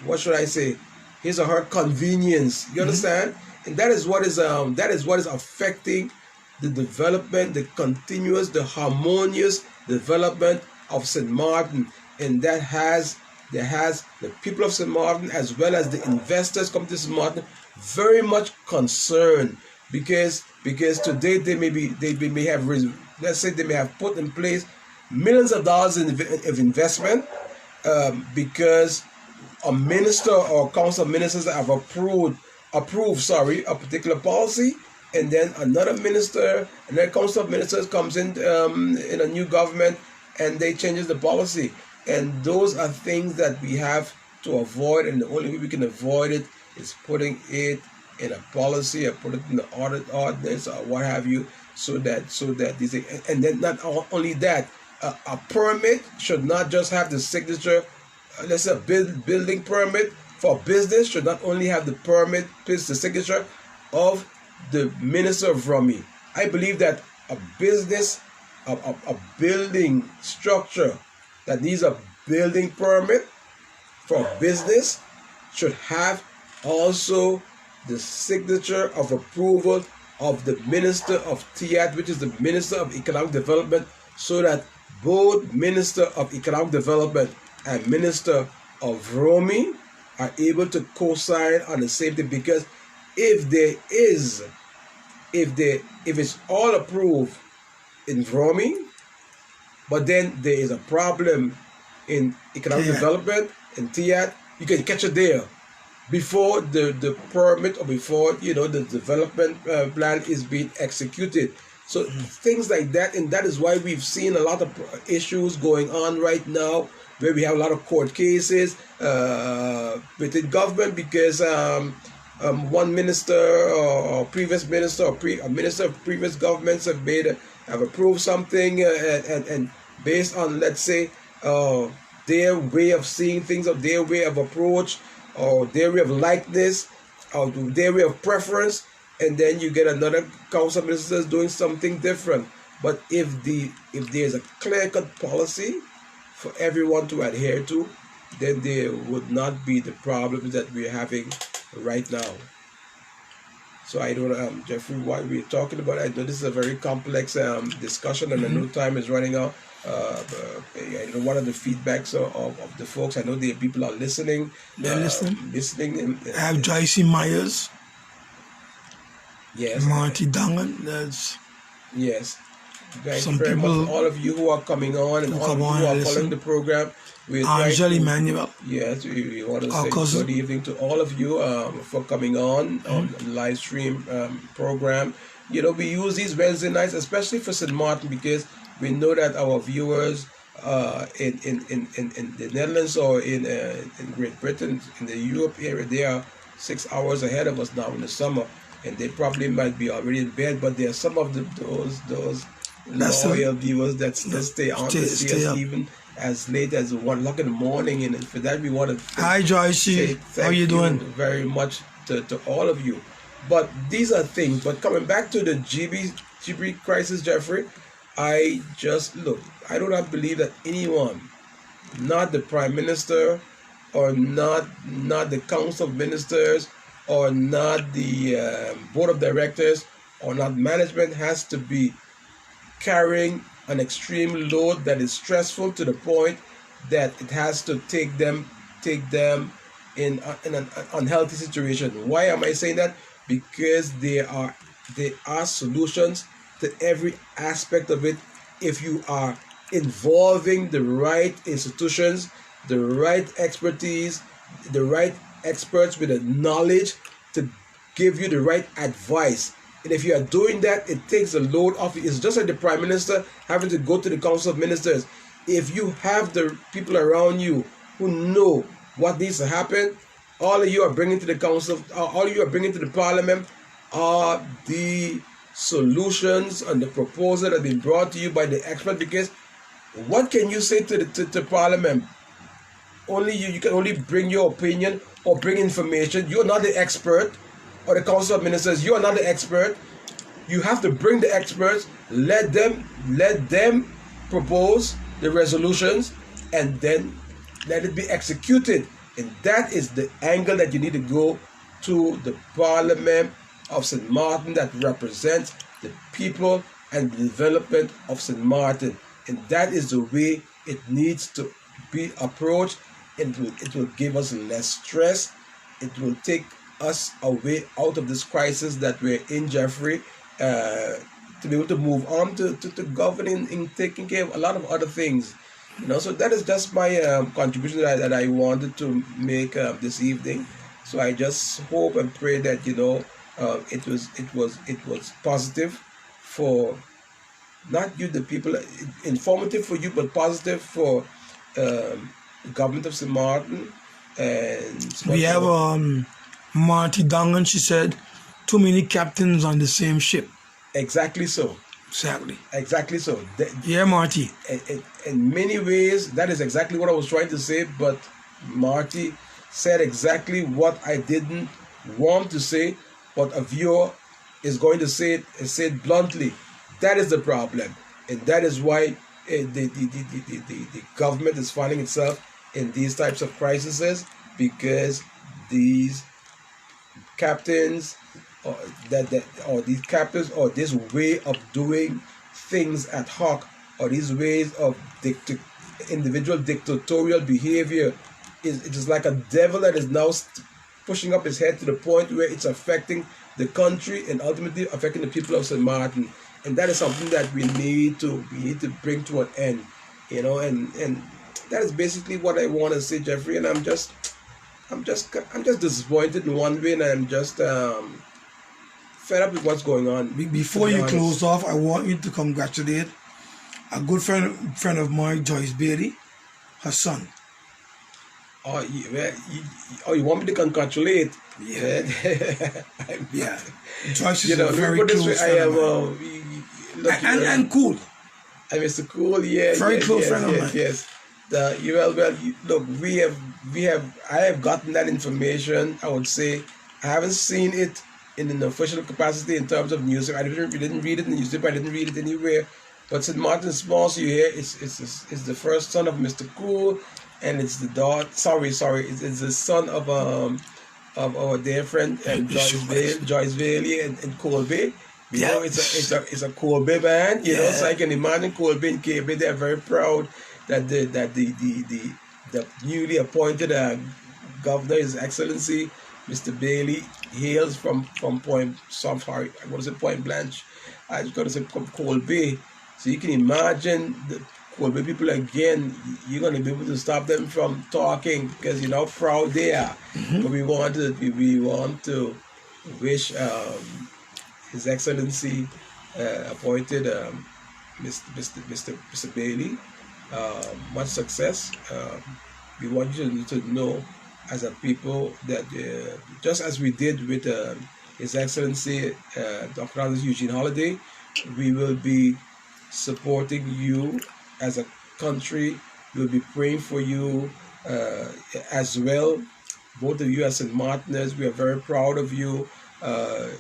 [SPEAKER 1] what should I say, his or her convenience. You understand? And that is what is affecting the development, the continuous, the harmonious development of St. Maarten, and there has the people of St. Maarten as well as the investors come to St. Maarten very much concerned, because today they may have, let's say, they may have put in place millions of dollars of investment, because a minister or council of ministers have approved a particular policy, and then another minister and then council of ministers comes in a new government, and they changes the policy. And those are things that we have to avoid, and the only way we can avoid it is putting it in a policy, or put it in the ordinance or what have you, so that these things, and then not only that, a permit should not just have the signature. Let's say a building permit for business should not only have the permit, the signature of the minister of Rumi. I believe that a business, a building structure that needs a building permit for business should have also the signature of approval of the Minister of TIAT, which is the Minister of Economic Development, so that both Minister of Economic Development and Minister of Roaming are able to co-sign on the same thing. Because if it's all approved in roaming, but then there is a problem in economic development and TIAT, you can catch it there before the permit, or before the development plan is being executed. So things like that, and that is why we've seen a lot of issues going on right now, where we have a lot of court cases within government, because one minister or previous minister or a minister of previous governments have approved something, and based on, let's say, their way of seeing things, or their way of approach, or their way of likeness, or their way of preference, and then you get another council of ministers doing something different. But if there's a clear-cut policy for everyone to adhere to, then there would not be the problems that we're having right now. So I don't know, Jeffrey, what we're talking about. I know this is a very complex discussion, and I know time is running out. I know what are the feedbacks of the folks. I know the people are listening.
[SPEAKER 2] They're listening.
[SPEAKER 1] Listening.
[SPEAKER 2] I have Joycey Myers.
[SPEAKER 1] Yes.
[SPEAKER 2] Marty Dangan. That's
[SPEAKER 1] yes. Thank
[SPEAKER 2] some
[SPEAKER 1] you very
[SPEAKER 2] people
[SPEAKER 1] much for all of you who are coming on, and all of you who are following the program.
[SPEAKER 2] Angel Emmanuel.
[SPEAKER 1] Yes, we want to say
[SPEAKER 2] cousin.
[SPEAKER 1] good evening to all of you for coming on the live stream program. We use these Wednesday nights, especially for St. Maarten, because we know that our viewers in the Netherlands, or in Great Britain, in the Europe area, they are 6 hours ahead of us now in the summer, and they probably might be already in bed. But there are some of those loyal viewers that still stay on to see us even as late as 1 o'clock in the morning, and for that we want to
[SPEAKER 2] Hi Joycey, how you doing?
[SPEAKER 1] Very much to all of you. But these are things. But coming back to the GB crisis, Jeffrey, I do not believe that anyone, not the Prime Minister, or not the Council of Ministers, or not the Board of Directors, or not management, has to be carrying an extreme load that is stressful to the point that it has to take them in an unhealthy situation. Why am I saying that? Because there are solutions to every aspect of it if you are involving the right institutions, the right expertise, the right experts with the knowledge to give you the right advice. And if you are doing that, it takes the load off. It's just like the Prime Minister having to go to the Council of Ministers. If you have the people around you who know what needs to happen, all of you are bringing to the Council, all of you are bringing to the Parliament are the solutions and the proposal that have been brought to you by the expert. Because what can you say to Parliament? Only you can only bring your opinion or bring information. You're not the expert, or the Council of Ministers, you are not the expert. You have to bring the experts, let them propose the resolutions, and then let it be executed. And that is the angle that you need to go to the Parliament of St. Maarten that represents the people and the development of St. Maarten. And that is the way it needs to be approached. It will give us less stress. It will take us away out of this crisis that we're in, Jeffrey, to be able to move on to governing and taking care of a lot of other things. So that is just my contribution that I wanted to make this evening. So I just hope and pray that it was positive for not you, the people, informative for you, but positive for the government of St. Maarten. And
[SPEAKER 2] we have Marty Dungan, she said, too many captains on the same ship.
[SPEAKER 1] Exactly so. Exactly so.
[SPEAKER 2] Yeah, Marty.
[SPEAKER 1] In many ways, that is exactly what I was trying to say, but Marty said exactly what I didn't want to say, but a viewer is going to say it bluntly. That is the problem. And that is why the government is finding itself in these types of crises, because these captains or these captains, or this way of doing things ad hoc, or these ways of individual dictatorial behavior it is like a devil that is now pushing up his head to the point where it's affecting the country and ultimately affecting the people of St. Maarten. And that is something that we need to bring to an end, and that is basically what I want to say, Jeffrey. And I'm just disappointed in one way, and I'm just fed up with what's going on.
[SPEAKER 2] Before you close off, I want you to congratulate a good friend of mine, Joyce Bailey, her son.
[SPEAKER 1] Oh, you want me to congratulate?
[SPEAKER 2] Yeah. Yeah. Joyce is a very close friend of mine. And cool.
[SPEAKER 1] I Mr. Cool, yeah.
[SPEAKER 2] Very close friend of mine.
[SPEAKER 1] Yes. Look, I have gotten that information. I would say I haven't seen it in an official capacity in terms of newspaper. I didn't read it in the newspaper. I didn't read it anywhere. But St. Maarten Small, so you hear, it's the first son of Mr. Cool, and it's the daughter. Sorry, it's the son of our dear friend Joyce Bailey and Colby. It's a Colby band, so I can imagine Colby and KB, they're very proud that the newly appointed governor, His Excellency Mr. Bailey, hails from Point Blanche. I just got to say Colby. So you can imagine the Colby people again. You're going to be able to stop them from talking because you know how proud they are. Mm-hmm. But we want to wish His Excellency appointed Mr. Bailey much success. We want you to know as a people that just as we did with His Excellency Dr. Anders Eugene Holiday, we will be supporting you as a country. We'll be praying for you as well. Both of you as St. Martiners, we are very proud of you. But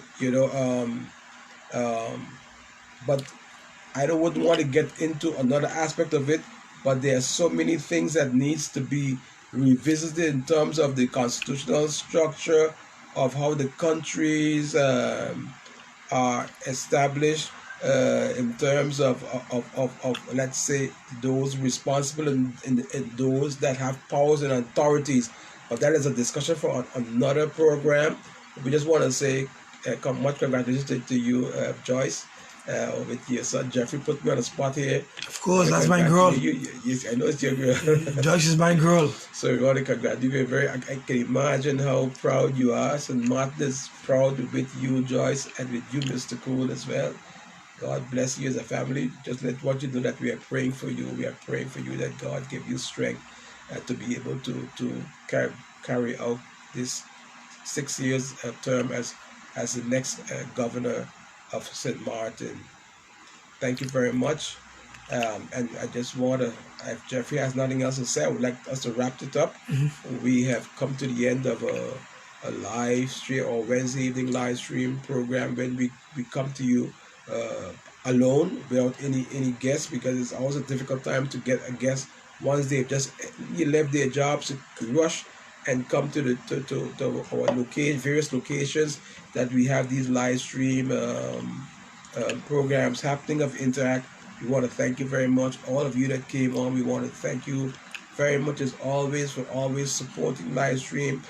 [SPEAKER 1] I wouldn't want to get into another aspect of it, but there are so many things that needs to be revisited in terms of the constitutional structure of how the countries are established, in terms of let's say those responsible and those that have powers and authorities. But that is a discussion for another program. We just want to say much congratulations to you, Joyce, with your son Jeffrey. Put me on the spot here.
[SPEAKER 2] Of course, that's my girl.
[SPEAKER 1] Yes, I know it's your girl.
[SPEAKER 2] Joyce is my girl.
[SPEAKER 1] So we want to congratulate you. I can imagine how proud you are. So Maarten is proud with you, Joyce, and with you, Mr. Cool, as well. God bless you as a family. Just want you know that we are praying for you. We are praying for you that God give you strength to be able to carry out this 6 years term as the next governor of St. Maarten. Thank you very much. And I just want to, if Jeffrey has nothing else to say, I would like us to wrap it up. We have come to the end of a live stream or Wednesday evening live stream program when we come to you alone without any guests, because it's always a difficult time to get a guest once they've just left their jobs to rush and come to our various locations that we have these live stream programs happening of Interact. We want to thank you very much, all of you that came on. We want to thank you very much as always for always supporting live stream.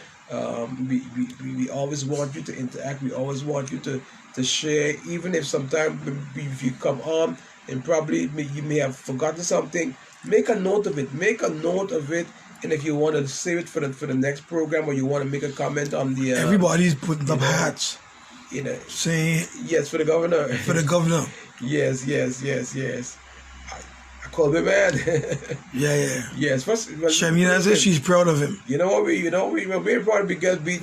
[SPEAKER 1] We always want you to interact. We always want you to share, even if sometimes if you come on and probably you may have forgotten something. Make a note of it. Make a note of it. And if you want to save it for the next program, or you want to make a comment on the
[SPEAKER 2] everybody's putting up hats, saying
[SPEAKER 1] yes for the governor.
[SPEAKER 2] For the governor.
[SPEAKER 1] Yes. I call him man.
[SPEAKER 2] Yeah.
[SPEAKER 1] Yes. First,
[SPEAKER 2] Shamina says she's proud of him.
[SPEAKER 1] You know what we're proud because we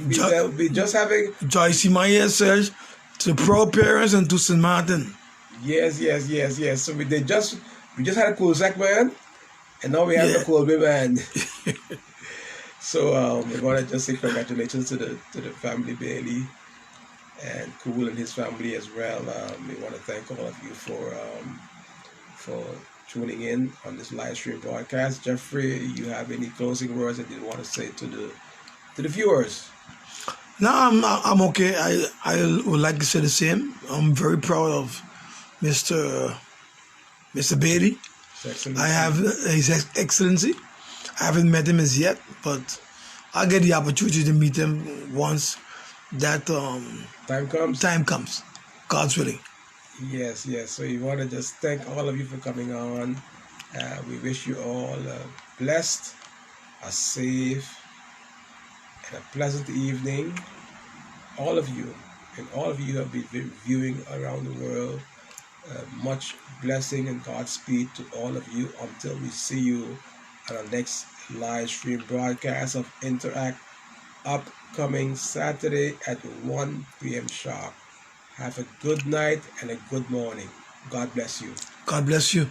[SPEAKER 1] just having
[SPEAKER 2] Joyce Maya says to proud parents and to St. Maarten.
[SPEAKER 1] Yes. So we just had a cool sack man, and now we have the cool man. So we want to just say congratulations to the family Bailey and Cool and his family as well. We want to thank all of you for tuning in on this live stream broadcast. Jeffrey, you have any closing words that you want to say to the viewers?
[SPEAKER 2] No, I'm okay. I would like to say the same. I'm very proud of Mr. Beatty. I have His Excellency. I haven't met him as yet, but I'll get the opportunity to meet him once that time comes. God's willing.
[SPEAKER 1] Yes. So we want to just thank all of you for coming on. We wish you all a blessed, a safe, and a pleasant evening. All of you, and all of you who have been viewing around the world, much blessing and Godspeed to all of you until we see you on our next live stream broadcast of Interact, upcoming Saturday at 1 p.m. sharp. Have a good night and a good morning. God bless you.
[SPEAKER 2] God bless you.